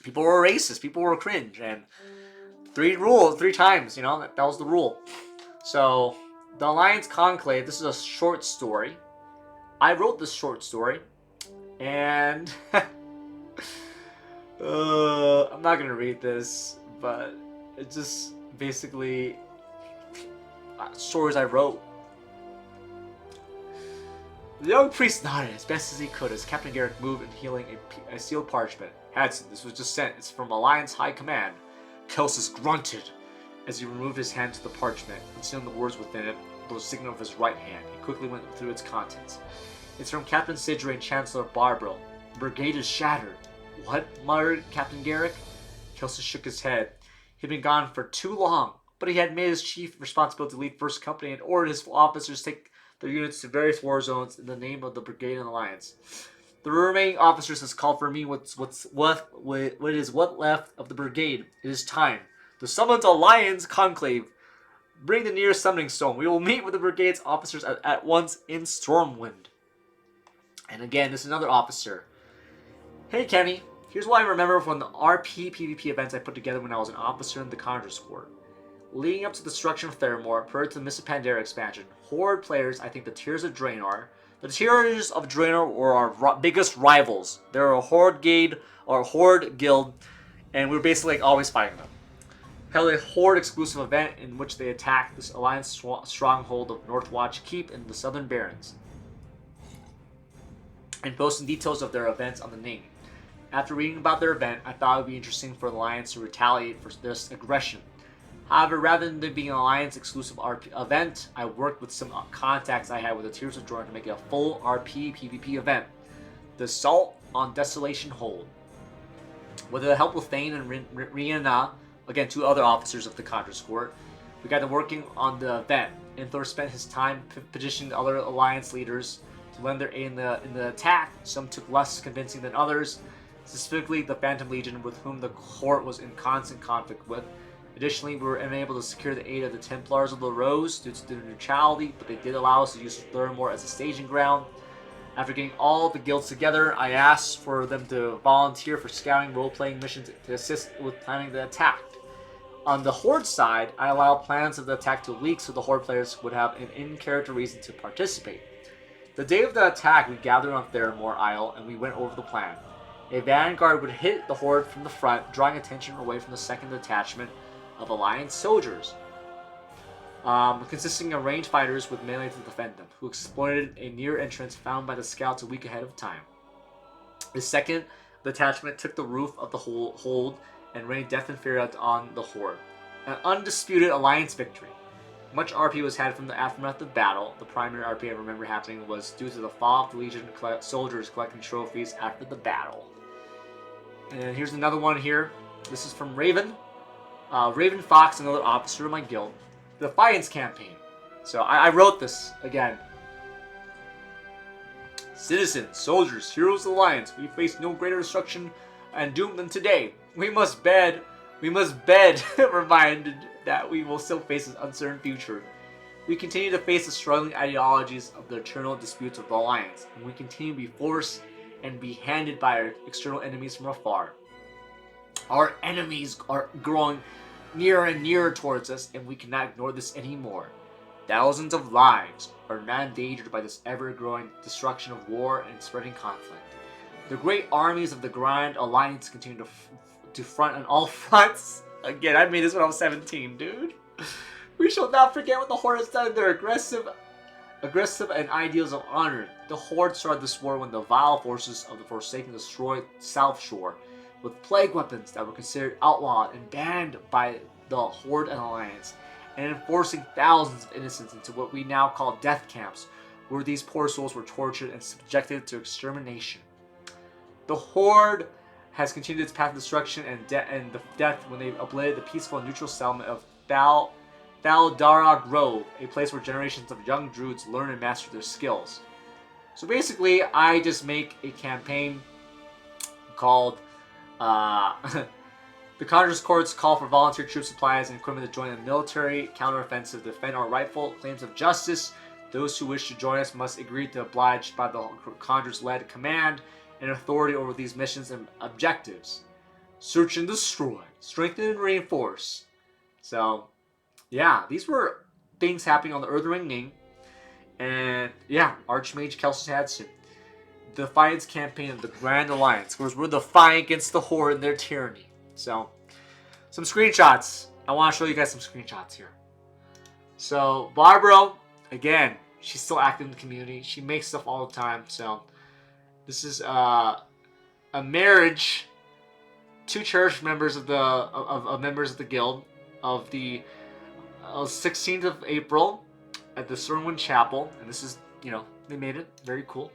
People were racist. People were cringe. And 3 times, that was the rule. So, the Alliance Conclave, this is a short story. I wrote this short story. And I'm not going to read this, but it's just basically stories I wrote. The young priest nodded as best as he could as Captain Garrick moved in healing a sealed parchment. Hadson, this was just sent. It's from Alliance High Command. Kelsis grunted as he removed his hand to the parchment, concealing the words within it, the signal of his right hand. He quickly went through its contents. It's from Captain Sidre and Chancellor Barbro. The brigade is shattered. What? Muttered Captain Garrick. Kelsis shook his head. He'd been gone for too long, but he had made his chief responsibility to lead First Company and ordered his officers to take their units to various war zones in the name of the Brigade and Alliance. The remaining officers has called for me what is left of the Brigade. It is time to summon the Alliance Conclave. Bring the nearest summoning stone. We will meet with the Brigade's officers at once in Stormwind. And again, this is another officer. Hey Kenny, here's what I remember from the RP PvP events I put together when I was an officer in the Conjurer's Court. Leading up to the destruction of Theramore, prior to the Mists of Pandaria expansion, Horde players, I think the Tears of Draenor. The Tears of Draenor were our biggest rivals. They were a Horde guild, and we were basically like always fighting them. Held a Horde exclusive event in which they attacked this Alliance stronghold of Northwatch Keep in the Southern Barrens, and posting details of their events on the name. After reading about their event, I thought it would be interesting for the Alliance to retaliate for this aggression. However, rather than being an Alliance exclusive RP event, I worked with some contacts I had with the Tears of Draenor to make it a full RP PvP event. The Assault on Desolation Hold. With the help of Thane and Rihanna, again 2 other officers of the Conjurer's Court, we got to working on the event. Inthor spent his time petitioning other Alliance leaders to lend their aid in the attack. Some took less convincing than others, specifically the Phantom Legion, with whom the court was in constant conflict with. Additionally, we were unable to secure the aid of the Templars of the Rose due to their neutrality, but they did allow us to use Theramore as a staging ground. After getting all the guilds together, I asked for them to volunteer for scouting role-playing missions to assist with planning the attack. On the Horde side, I allowed plans of the attack to leak so the Horde players would have an in-character reason to participate. The day of the attack, we gathered on Theramore Isle and we went over the plan. A vanguard would hit the Horde from the front, drawing attention away from the second detachment of Alliance soldiers, consisting of ranged fighters with melee to defend them, who exploited a near entrance found by the scouts a week ahead of time. The second detachment took the roof of the hold and rained death and fear on the Horde. An undisputed Alliance victory. Much RP was had from the aftermath of battle. The primary RP I remember happening was due to the fall of the Legion soldiers collecting trophies after the battle. And here's another one here. This is from Raven. Raven Fox, another officer of my guild. The Defiance campaign. So I wrote this again. Citizens, soldiers, heroes of the Alliance, we face no greater destruction and doom than today. We must bed, reminded that we will still face an uncertain future. We continue to face the struggling ideologies of the eternal disputes of the Alliance, and we continue to be forced and be handed by our external enemies from afar. Our enemies are growing nearer and nearer towards us, and we cannot ignore this anymore. Thousands of lives are now endangered by this ever-growing destruction of war and spreading conflict. The great armies of the Grand Alliance continue to front on all fronts. Again, I made this when I was 17, dude. We shall not forget what the Horde has done. Their aggressive and ideals of honor. The Horde started this war when the vile forces of the Forsaken destroyed South Shore with plague weapons that were considered outlawed and banned by the Horde and Alliance, and enforcing thousands of innocents into what we now call death camps, where these poor souls were tortured and subjected to extermination. The Horde has continued its path of destruction and death when they obliterated the peaceful and neutral settlement of Thaldara Grove, a place where generations of young druids learn and master their skills. So basically, I just make a campaign called the Conjurer's Courts call for volunteer troop supplies and equipment to join the military counteroffensive to defend our rightful claims of justice. Those who wish to join us must agree to oblige by the Conjurer's-led command and authority over these missions and objectives. Search and destroy, strengthen and reinforce. So, yeah, these were things happening on the Earthring Ning. And, yeah, Archmage Kelsey Hadson. The Defiance campaign of the Grand Alliance, because we're defiant against the Horde and their tyranny. So, some screenshots. I want to show you guys some screenshots here. So, Barbara, again, she's still active in the community. She makes stuff all the time. So, this is a marriage. 2 church members of the guild of the 16th of April at the Sirwin Chapel, and this is, they made it very cool.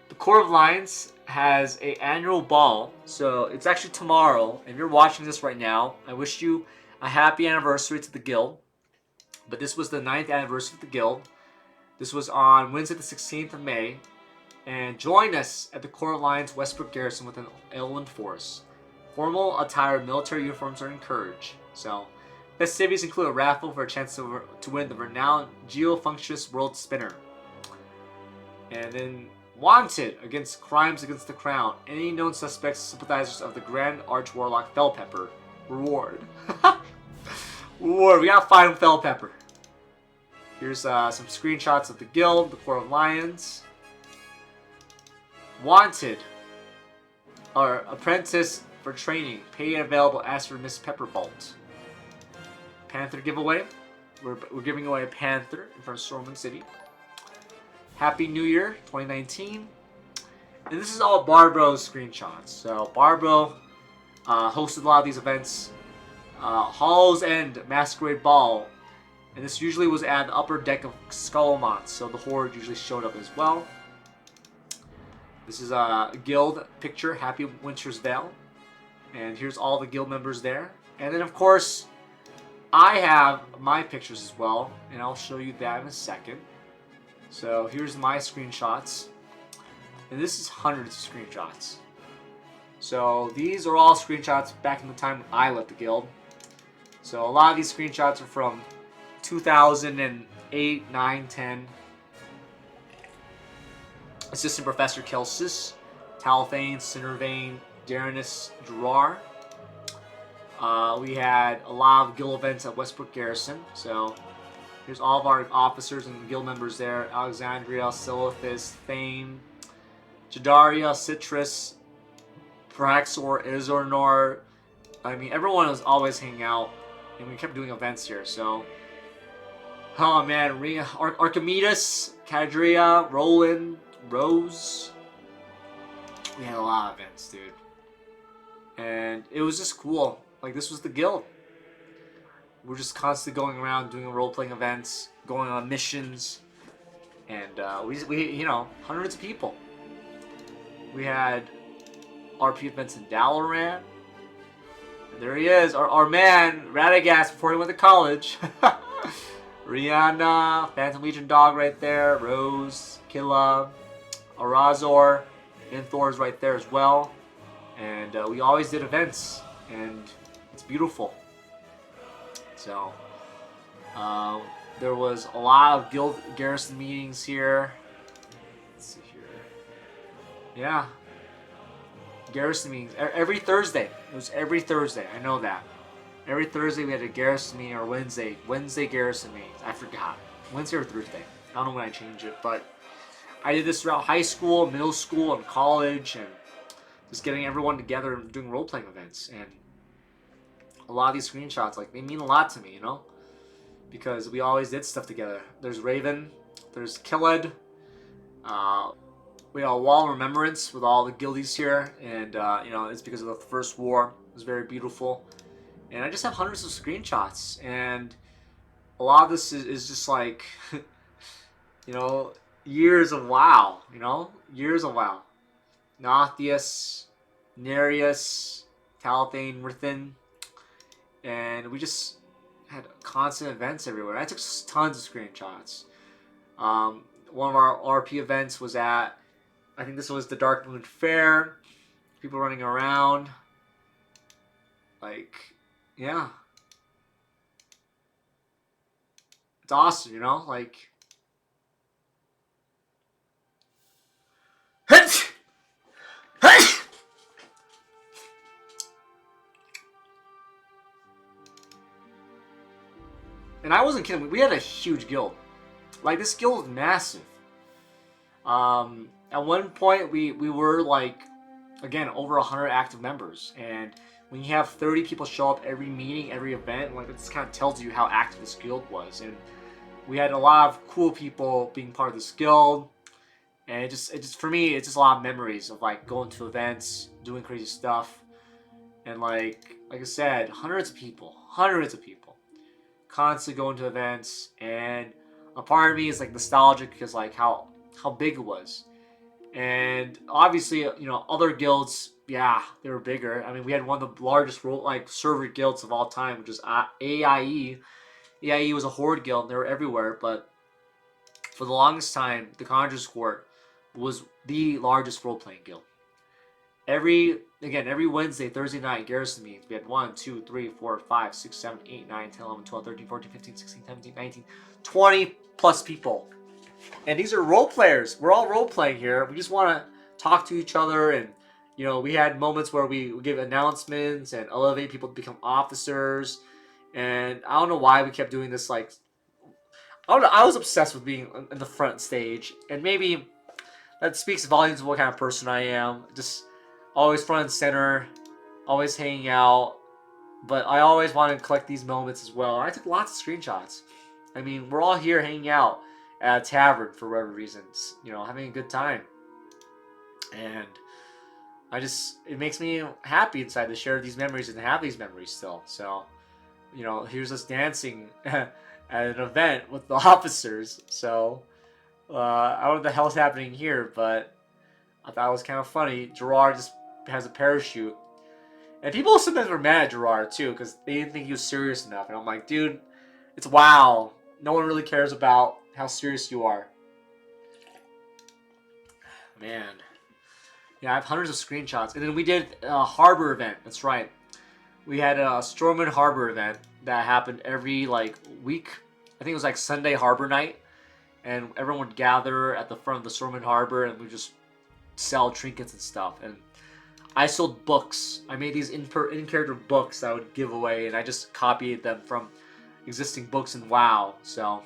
The Court of Lions has an annual ball, so it's actually tomorrow. If you're watching this right now, I wish you a happy anniversary to the guild. But this was the 9th anniversary of the guild. This was on Wednesday the 16th of May. And join us at the Court of Lions Westbrook Garrison with an Elven force. Formal attire military uniforms are encouraged. So, festivities include a raffle for a chance to win the renowned Geofunctionist World Spinner. And then Wanted against crimes against the crown. Any known suspects, sympathizers of the Grand Arch Warlock Fellpepper. Reward. Reward. We gotta find Fellpepper. Here's some screenshots of the guild, the Court of Lions. Wanted. Our apprentice for training. Pay available. Ask for Miss Pepperbolt. Panther giveaway. We're giving away a panther in front of Stormwind City. Happy New Year 2019. And this is all Barbro's screenshots. So Barbro hosted a lot of these events. Hall's End Masquerade Ball. And this usually was at the upper deck of Skullmont, so the Horde usually showed up as well. This is a guild picture, Happy Winter's Veil. And here's all the guild members there. And then of course, I have my pictures as well, and I'll show you that in a second. So here's my screenshots. And this is hundreds of screenshots. So these are all screenshots back in the time when I left the guild. So a lot of these screenshots are from 2008, 9, 10. Assistant Professor Kelsis, Talthane, Cinervane, Darenus, Durar. We had a lot of guild events at Westbrook Garrison. So here's all of our officers and guild members there. Alexandria, Silithus, Thane, Jadaria, Citrus, Praxor, Izornor. I mean, everyone was always hanging out. And we kept doing events here, so... Oh man, Archimedes, Cadria, Roland, Rose. We had a lot of events, dude. And it was just cool. Like, this was the guild. We're just constantly going around doing role-playing events, going on missions. And we you know, hundreds of people. We had RP events in Dalaran. And there he is, our man, Radagast, before he went to college. Rihanna, Phantom Legion Dog right there, Rose, Killa, Arazor, Inthor's right there as well. And we always did events, and it's beautiful. So, there was a lot of guild garrison meetings here. Let's see here. Yeah. Garrison meetings. Every Thursday. It was every Thursday. I know that. Every Thursday we had a garrison meeting, or Wednesday. Wednesday garrison meetings. I forgot. Wednesday or Thursday. I don't know when I changed it, but I did this throughout high school, middle school, and college, and just getting everyone together and doing role-playing events. And a lot of these screenshots, like, they mean a lot to me, you know? Because we always did stuff together. There's Raven. There's Killed. We have a wall of remembrance with all the guildies here. And, you know, it's because of the First War. It was very beautiful. And I just have hundreds of screenshots. And a lot of this is just like, you know, years of WoW. You know? Years of WoW. Nothius, Nereus, Talthane, Rithin. And we just had constant events everywhere. I took tons of screenshots. One of our RP events was at, I think this was the Dark Moon Fair. People running around. Like, yeah. It's awesome, you know? Like... And I wasn't kidding. We had a huge guild. Like, this guild was massive. At one point, we were, like, again, over 100 active members. And when you have 30 people show up every meeting, every event, like, it just kind of tells you how active this guild was. And we had a lot of cool people being part of this guild. And it just for me, it's just a lot of memories of, like, going to events, doing crazy stuff. And, like I said, hundreds of people. Constantly going to events, and a part of me is like nostalgic because like how big it was. And obviously, you know, other guilds, yeah, they were bigger. I mean, we had one of the largest server guilds of all time, which is AIE. AIE was a horde guild, and they were everywhere, but for the longest time, the Conjurer's Court was the largest role-playing guild. Every Wednesday, Thursday night, garrison meetings, we had 1, 2, 3, 4, 5, 6, 7, 8, 9, 10, 11, 12, 13, 14, 15, 16, 17, 19, 20 plus people And these are role players. We're all role playing here. We just want to talk to each other, and we had moments where we give announcements and elevate people to become officers. And I don't know why we kept doing this. Like, I don't know. I was obsessed with being in the front stage, and maybe that speaks volumes of what kind of person I am. Just always front and center, always hanging out. But I always wanted to collect these moments as well. I took lots of screenshots. I mean, we're all here hanging out at a tavern for whatever reasons, having a good time. And it makes me happy inside to share these memories and have these memories still. So, here's us dancing at an event with the officers. So, I don't know what the hell's happening here, but I thought it was kind of funny. Gerard just has a parachute. And people sometimes were mad at Gerard too, because they didn't think he was serious enough. And I'm like, dude, it's WoW. No one really cares about how serious you are. Man. Yeah, I have hundreds of screenshots. And then we did a harbor event. That's right. We had a Stormwind Harbor event that happened every, week. I think it was, Sunday Harbor Night. And everyone would gather at the front of the Stormwind Harbor, and we just sell trinkets and stuff. And I sold books. I made these in-character books that I would give away, and I just copied them from existing books in WoW. So,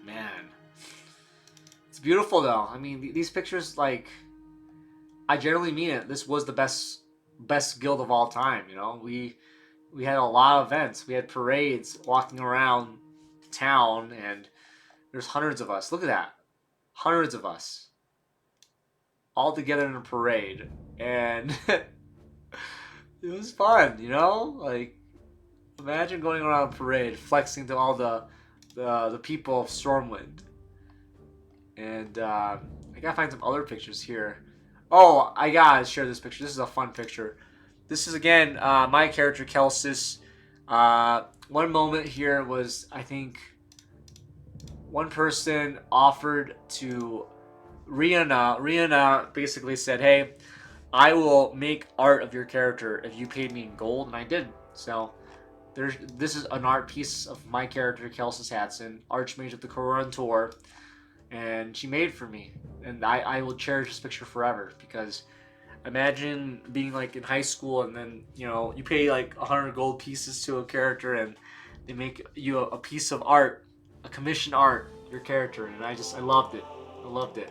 man, it's beautiful though. I mean, these pictures, I generally mean it. This was the best guild of all time. We had a lot of events. We had parades walking around town, and there's hundreds of us. Look at that, hundreds of us. All together in a parade, and it was fun, imagine going around a parade, flexing to all the people of Stormwind. And I gotta find some other pictures here. Oh, I gotta share this picture. This is a fun picture. This is again my character Kelsis. One moment here was, I think, one person offered to Rihanna basically said, hey, I will make art of your character if you paid me in gold, and I did. So this is an art piece of my character, Kelsis Hadson, Archmage of the Koran Tour, and she made it for me. And I will cherish this picture forever, because imagine being in high school, and then you pay 100 gold pieces to a character, and they make you a piece of art, a commissioned art, your character, and I loved it. I loved it.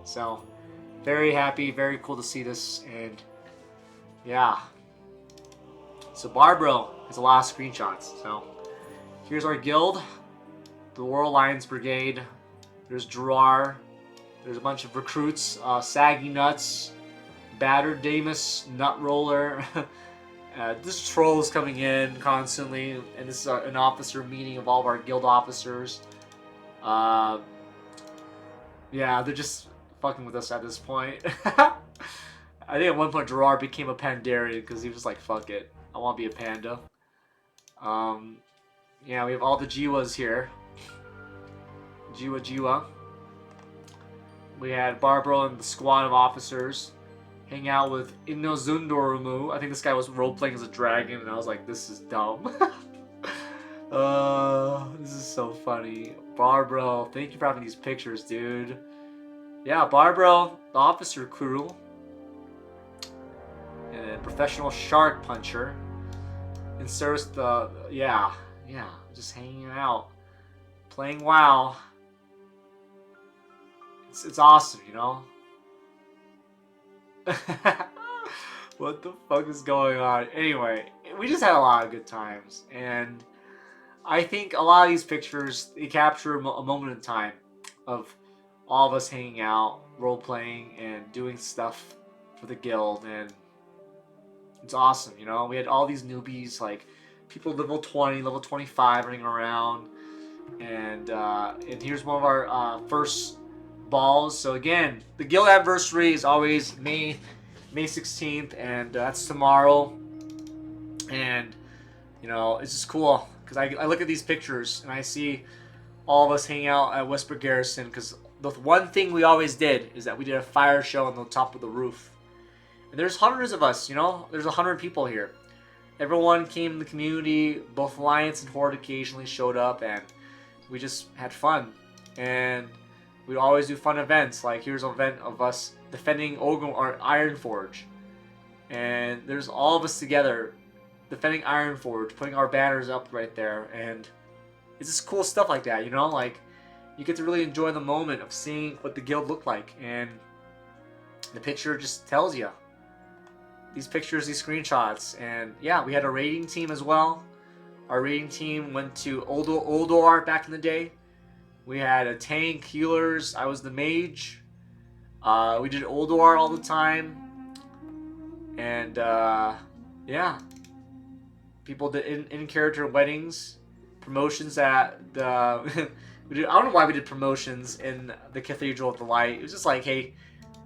So, very happy, very cool to see this, and yeah. So Barbro has a lot of screenshots. So, here's our guild, the War Alliance Brigade. There's Gerard. There's a bunch of recruits, Saggy Nuts, Battered Damus, Nut Roller. This troll is coming in constantly, and this is an officer meeting of all of our guild officers. Yeah, they're just fucking with us at this point. I think at one point Gerard became a Pandarian because he was just like, fuck it, I want to be a panda. Yeah, we have all the Jiwas here. Jiwa. We had Barbara and the squad of officers hang out with Inozundorumu. I think this guy was role-playing as a dragon, and I was like, this is dumb. This is so funny. Barbara, thank you for having these pictures, dude. Yeah, Barbara, the officer crew. And professional shark puncher. And Ceres, yeah, just hanging out. Playing WoW. It's awesome, you know? What the fuck is going on? Anyway, we just had a lot of good times, and I think a lot of these pictures, they capture a moment in time of all of us hanging out, role-playing, and doing stuff for the guild, and it's awesome, you know? We had all these newbies, like people level 20, level 25 running around, and here's one of our first balls. So again, the guild anniversary is always May 16th, and that's tomorrow. And you know, it's just cool because I look at these pictures and I see all of us hanging out at Whisper Garrison, because the one thing we always did is that we did a fire show on the top of the roof. And there's hundreds of us, you know, there's 100 people here. Everyone came to the community, both Alliance and Horde occasionally showed up, and we just had fun. and we'd always do fun events. Like here's an event of us defending Iron Forge, and there's all of us together defending Iron Forge, putting our banners up right there, and it's just cool stuff like that, you know? Like, you get to really enjoy the moment of seeing what the guild looked like, and the picture just tells you. These pictures, these screenshots, and yeah, we had a raiding team as well. Our raiding team went to Oldor back in the day. We had a tank, healers, I was the mage. We did Oldor all the time, and yeah. People did in-character weddings, promotions at the... I don't know why we did promotions in the Cathedral of the Light. It was just like, hey,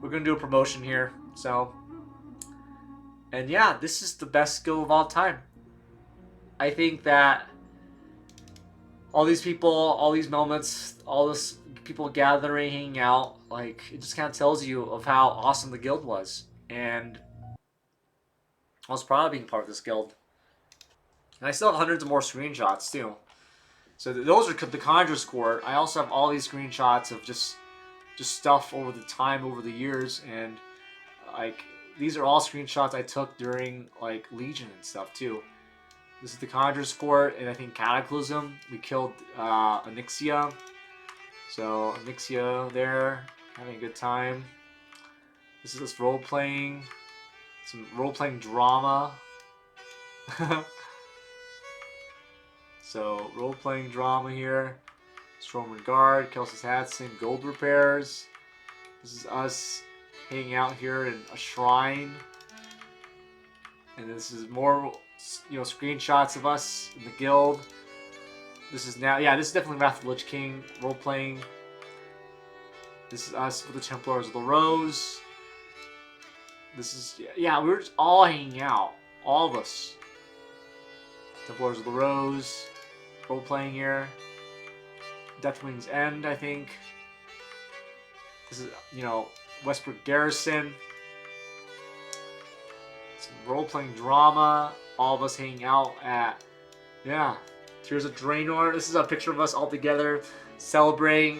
we're going to do a promotion here. So, and yeah, this is the best guild of all time. I think that all these people, all these moments, all this people gathering, hanging out, like, it just kind of tells you of how awesome the guild was. And I was proud of being part of this guild. And I still have hundreds of more screenshots, too. So those are the Conjurer's Court. I also have all these screenshots of just stuff over the time, over the years. And, like, these are all screenshots I took during, like, Legion and stuff, too. This is the Conjurer's Court, and I think Cataclysm. We killed Onyxia. So, Onyxia there, having a good time. This is us role-playing. Some role-playing drama. So, role-playing drama here. Stormwind Guard, Kelsey's Hatson, Gold Repairs. This is us hanging out here in a shrine. And this is more, you know, screenshots of us in the guild. This is now, yeah, this is definitely Wrath of the Lich King role-playing. This is us with the Templars of the Rose. This is, yeah, we were just all hanging out. All of us. Templars of the Rose. Role-playing here. Deathwing's End, I think. This is, you know, Westbrook Garrison. Some role-playing drama. All of us hanging out at, yeah, Tears of Draenor. This is a picture of us all together celebrating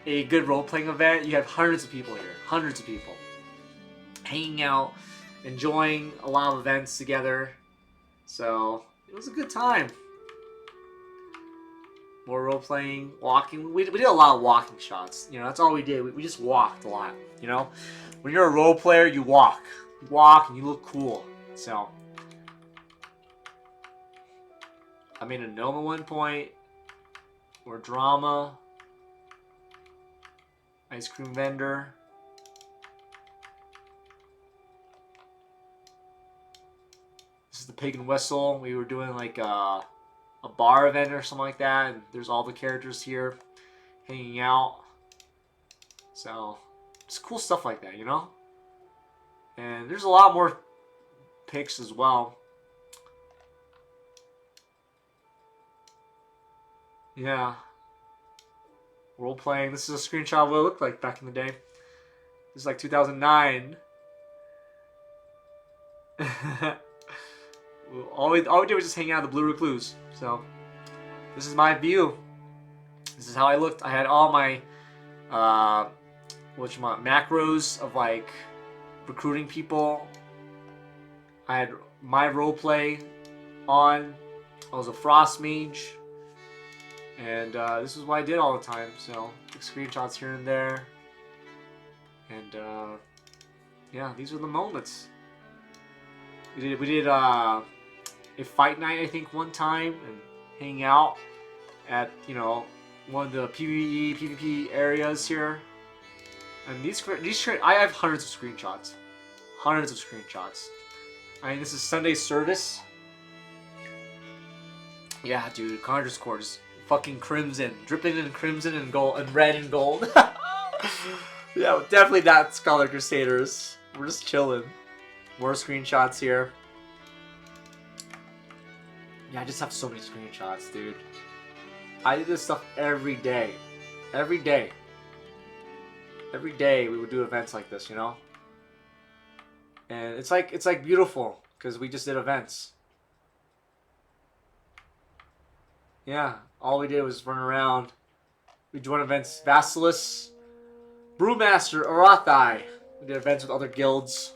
a good role-playing event. You have hundreds of people here. Hundreds of people. Hanging out, enjoying a lot of events together. So, it was a good time. More role-playing, walking. We did a lot of walking shots. You know, that's all we did. We just walked a lot, you know? When you're a role player, you walk. You walk and you look cool. So, I made a gnome at one point. More drama. Ice cream vendor. This is the Pig and Whistle. We were doing like a bar event or something like that, and there's all the characters here hanging out. So, just cool stuff like that, you know? And there's a lot more pics as well. Yeah. Role playing. This is a screenshot of what it looked like back in the day. This is like 2009. all we did was just hang out at the Blue Recluse. So, this is my view. This is how I looked. I had all my macros of like recruiting people. I had my roleplay on. I was a frost mage. And this is what I did all the time. So, took screenshots here and there. And yeah, these are the moments. We did a fight night, I think, one time, and hang out at, you know, one of the PvE, PvP areas here. And these I have hundreds of screenshots. Hundreds of screenshots. I mean, this is Sunday service. Yeah, dude, Conjurer's Court is fucking crimson. Dripping in crimson and gold, and red and gold. Yeah, definitely not Scholar Crusaders. We're just chilling. More screenshots here. Yeah, I just have so many screenshots, dude. I did this stuff every day. Every day. Every day we would do events like this, you know? And it's like beautiful, because we just did events. Yeah, all we did was run around. We joined events Vasilis, Brewmaster, Arathai. We did events with other guilds.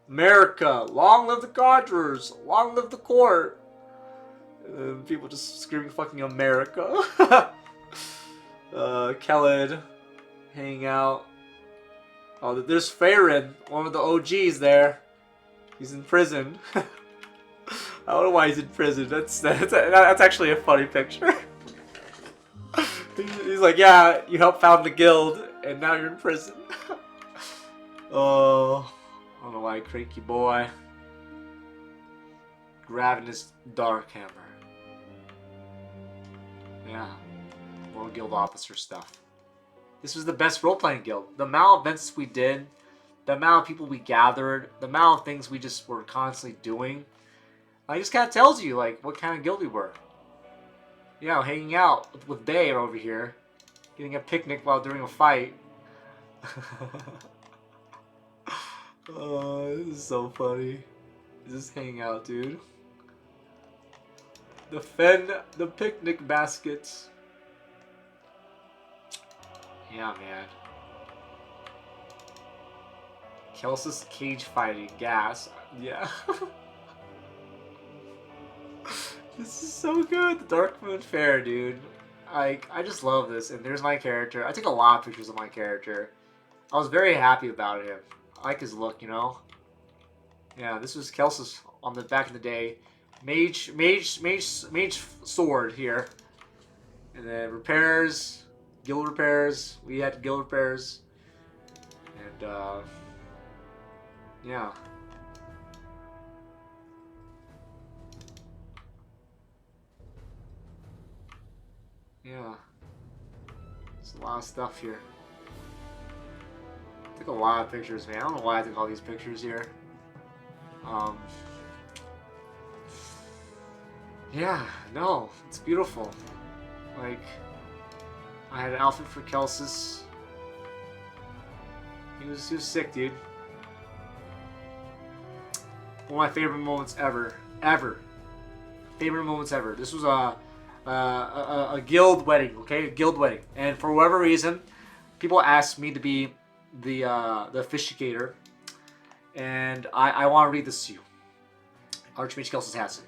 America, long live the Conjurers, long live the court. People just screaming fucking America. Khaled, hanging out. Oh, there's Farron, one of the OGs there. He's in prison. I don't know why he's in prison. That's actually a funny picture. He's like, yeah, you helped found the guild, and now you're in prison. Oh, I don't know why, cranky boy. Grabbing his dark hammer. Yeah, more guild officer stuff. This was the best role-playing guild. The amount of events we did, the amount of people we gathered, the amount of things we just were constantly doing, it just kind of tells you like what kind of guild we were. You know, hanging out with Bay over here, getting a picnic while during a fight. Oh, this is so funny. Just hanging out, dude. Defend the picnic baskets. Yeah, man. Kelsis cage fighting gas. Yeah. This is so good. The Dark Moon Fair, dude. I just love this. And there's my character. I took a lot of pictures of my character. I was very happy about him. I like his look, you know. Yeah, this was Kelsis on the back in the day. Mage sword here. And then repairs, guild repairs. We had guild repairs. And yeah. Yeah. There's a lot of stuff here. I took a lot of pictures, man. I don't know why I took all these pictures here. Yeah, no, it's beautiful. Like, I had an outfit for Kelsis. He was sick, dude. One of my favorite moments ever. Favorite moments ever. This was a guild wedding, okay? A guild wedding. And for whatever reason, people asked me to be the officiator. And I want to read this to you. Archmage Kelsis Hassan.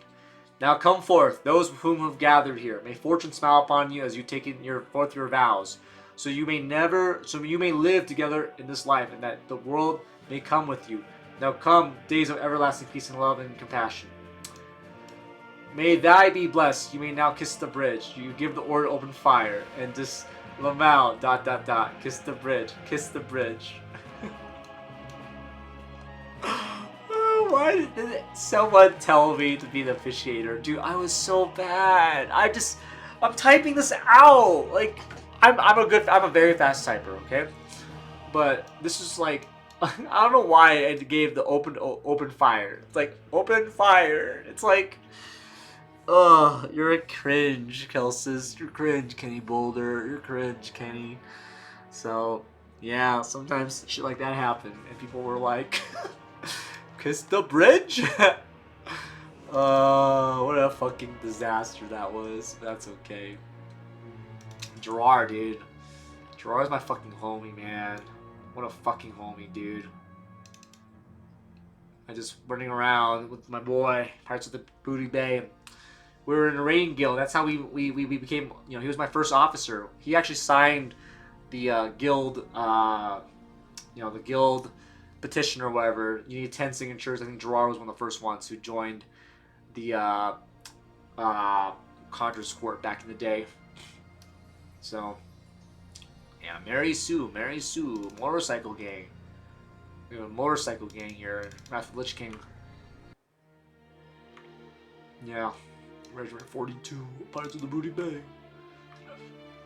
Now come forth, those whom have gathered here. May fortune smile upon you as you take forth your vows. So you may live together in this life, and that the world may come with you. Now come, days of everlasting peace and love and compassion. May thy be blessed. You may now kiss the bridge. You give the order open fire. And just Lamau, ... Kiss the bridge. Kiss the bridge. Why did someone tell me to be the officiator? Dude, I was so bad. I'm typing this out. Like, I'm a very fast typer, okay? But this is like, I don't know why it gave the open fire. It's like, open fire. It's like, ugh, you're a cringe, Kelsis. You're cringe, Kenny Boulder. You're cringe, Kenny. So, yeah, sometimes shit like that happened. And people were like, kiss the bridge? What a fucking disaster that was. That's okay. Gerard, dude. Gerard's my fucking homie, man. What a fucking homie, dude. I just running around with my boy, Pirates of the Booty Bay. We were in a raiding guild. That's how we became, you know, he was my first officer. He actually signed the guild, you know, the guild petition or whatever. You need 10 signatures. I think Gerard was one of the first ones who joined the Conjurer's Court back in the day. So, yeah, Mary Sue, motorcycle gang. We have a motorcycle gang here, Wrath of the Lich King. Yeah, Regiment 42, Pirates of the Booty Bay.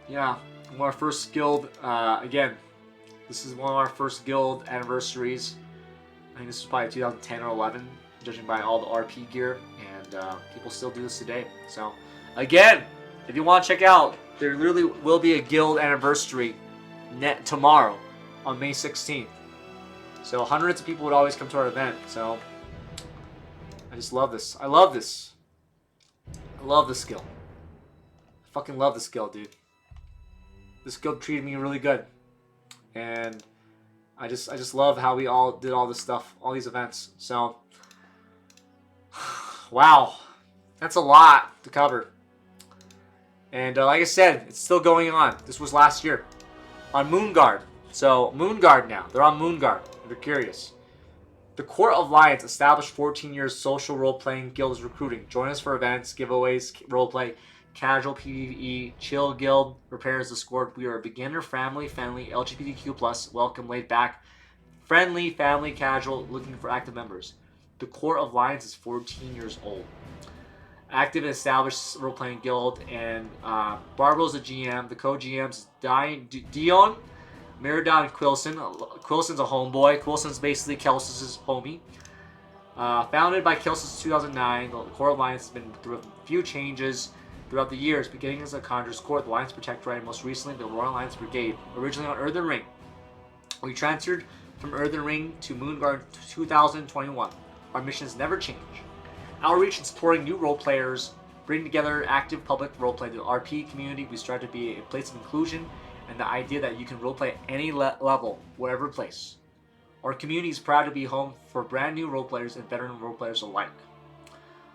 Yeah, one of our first guild, again, this is one of our first guild anniversaries. I think this was probably 2010 or 11, judging by all the RP gear, and people still do this today. So, again, if you want to check out, there literally will be a guild anniversary tomorrow on May 16th. So hundreds of people would always come to our event. So I just love this. I love this. I love this skill. I fucking love this skill, dude. this guild treated me really good, and I just love how we all did all this stuff, all these events. So, wow, that's a lot to cover. And like I said, it's still going on. This was last year on Moonguard. So Moonguard now, they're on Moonguard. If you're curious. The Court of Lions, established 14 years, social role-playing guilds recruiting. Join us for events, giveaways, roleplay, casual PvE, chill guild, repairs the score. We are a beginner, family-friendly, LGBTQ+, welcome, laid back, friendly, family, casual, looking for active members. The Court of Lions is 14 years old. Active and established role-playing guild, and Barbro's the GM. The co-GMs Dion, Meridon, and Quilson. Quilson's a homeboy. Quilson's basically Kelsis' homie. Founded by Kelsis in 2009, the Court of Lions has been through a few changes throughout the years, beginning as a Conjurer's Court, the Lions Protectorate, and most recently the Royal Lions Brigade, originally on Earthen Ring. We transferred from Earthen Ring to Moonguard in 2021. Our missions never change. Outreach and supporting new role players, bring together active public roleplay. The RP community, we strive to be a place of inclusion and the idea that you can roleplay at any level, whatever place. Our community is proud to be home for brand new roleplayers and veteran roleplayers alike.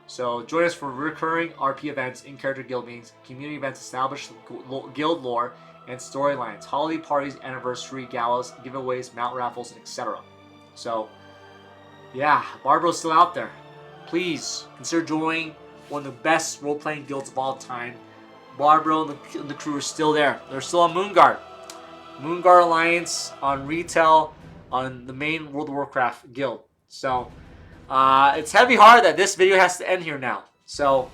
So join us for recurring RP events, in-character guild meetings, community events, established guild lore and storylines, holiday parties, anniversary galas, giveaways, mount raffles, etc. So yeah, Barbro's still out there. Please consider joining one of the best role-playing guilds of all time. Barbro and the crew are still there. They're still on Moonguard. Moonguard Alliance on retail on the main World of Warcraft guild. So it's heavy hard that this video has to end here now. So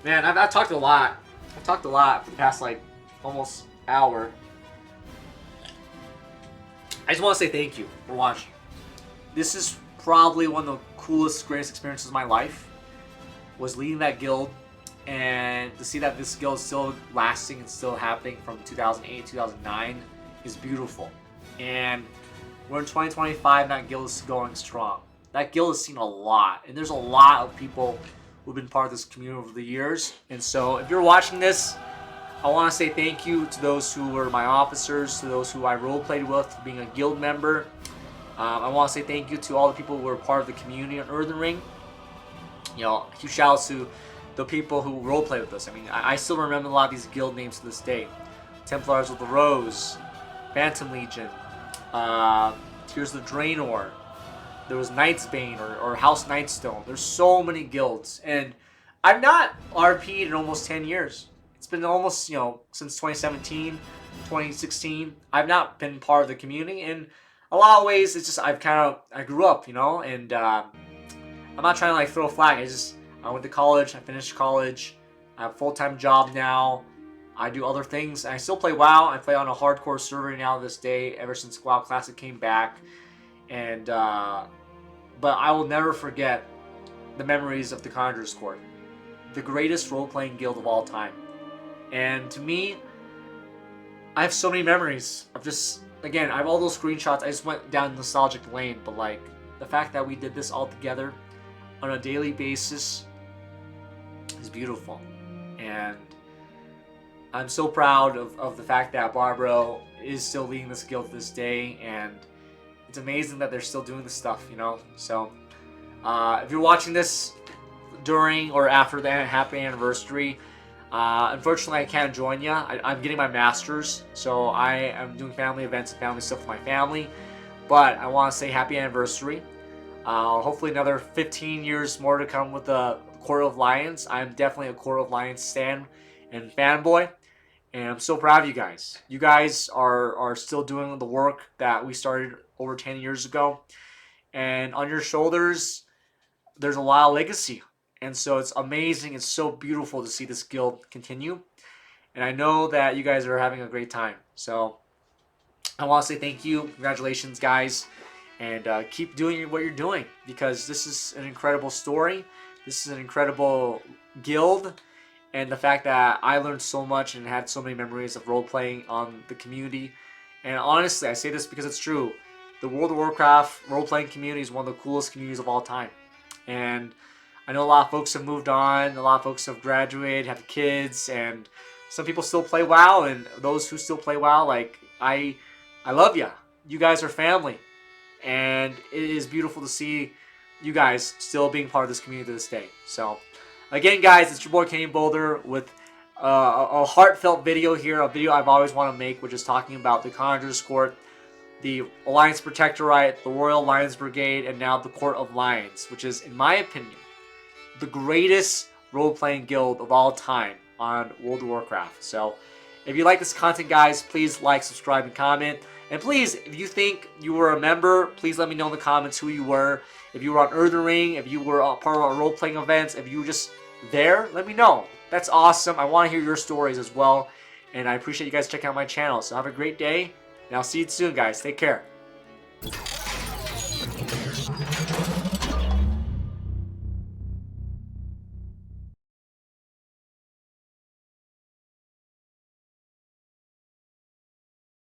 man, I've talked a lot. I've talked a lot for the past like almost hour. I just want to say thank you for watching. This is probably one of the coolest, greatest experiences of my life. Was leading that guild, and to see that this guild is still lasting and still happening from 2008, 2009 is beautiful. And we're in 2025, and that guild is going strong. That guild has seen a lot, and there's a lot of people who've been part of this community over the years. And so if you're watching this, I want to say thank you to those who were my officers, to those who I roleplayed with, for being a guild member. I want to say thank you to all the people who were part of the community on Earthen Ring. You know, huge shout outs to the people who roleplayed with us. I mean, I still remember a lot of these guild names to this day. Templars of the Rose, Phantom Legion, Tears of the Draenor. There was Knight's Bane or House Nightstone. There's so many guilds. And I've not RP'd in almost 10 years. It's been almost, you know, since 2017, 2016. I've not been part of the community. And a lot of ways, it's just I grew up, you know, and I'm not trying to like throw a flag. I went to college, I finished college, I have a full-time job now, I do other things. I still play WoW. I play on a hardcore server now to this day, ever since WoW Classic came back. And but I will never forget the memories of the Conjurer's Court, the greatest role-playing guild of all time. And to me, I have so many memories of just. Again, I have all those screenshots. I just went down nostalgic lane, but like the fact that we did this all together on a daily basis is beautiful. And I'm so proud of the fact that Barbro is still leading this guild to this day, and it's amazing that they're still doing this stuff, you know? So, if you're watching this during or after the happy anniversary, unfortunately, I can't join you. I'm getting my master's, so I am doing family events and family stuff with my family. But I want to say happy anniversary. Hopefully another 15 years more to come with the Court of Lions. I'm definitely a Court of Lions stan and fanboy, and I'm so proud of you guys. You guys are still doing the work that we started over 10 years ago. And on your shoulders, there's a lot of legacy. And so it's amazing. It's so beautiful to see this guild continue. And I know that you guys are having a great time. So I want to say thank you. Congratulations, guys. And keep doing what you're doing, because this is an incredible story. This is an incredible guild. And the fact that I learned so much and had so many memories of role-playing on the community. And honestly, I say this because it's true. The World of Warcraft role-playing community is one of the coolest communities of all time. And I know a lot of folks have moved on, a lot of folks have graduated, have kids, and some people still play WoW, and those who still play WoW, like I love ya. You guys are family, and it is beautiful to see you guys still being part of this community to this day. So, again, guys, it's your boy Kenny Boulder with a heartfelt video here, a video I've always wanted to make, which is talking about the Conjurer's Court, the Alliance Protectorate, the Royal Lions Brigade, and now the Court of Lions, which is, in my opinion, the greatest role-playing guild of all time on World of Warcraft. So, if you like this content, guys, please like, subscribe, and comment. And please, if you think you were a member, please let me know in the comments who you were. If you were on Earthen Ring, if you were a part of our role-playing events, if you were just there, let me know. That's awesome. I want to hear your stories as well. And I appreciate you guys checking out my channel. So have a great day, and I'll see you soon, guys. Take care.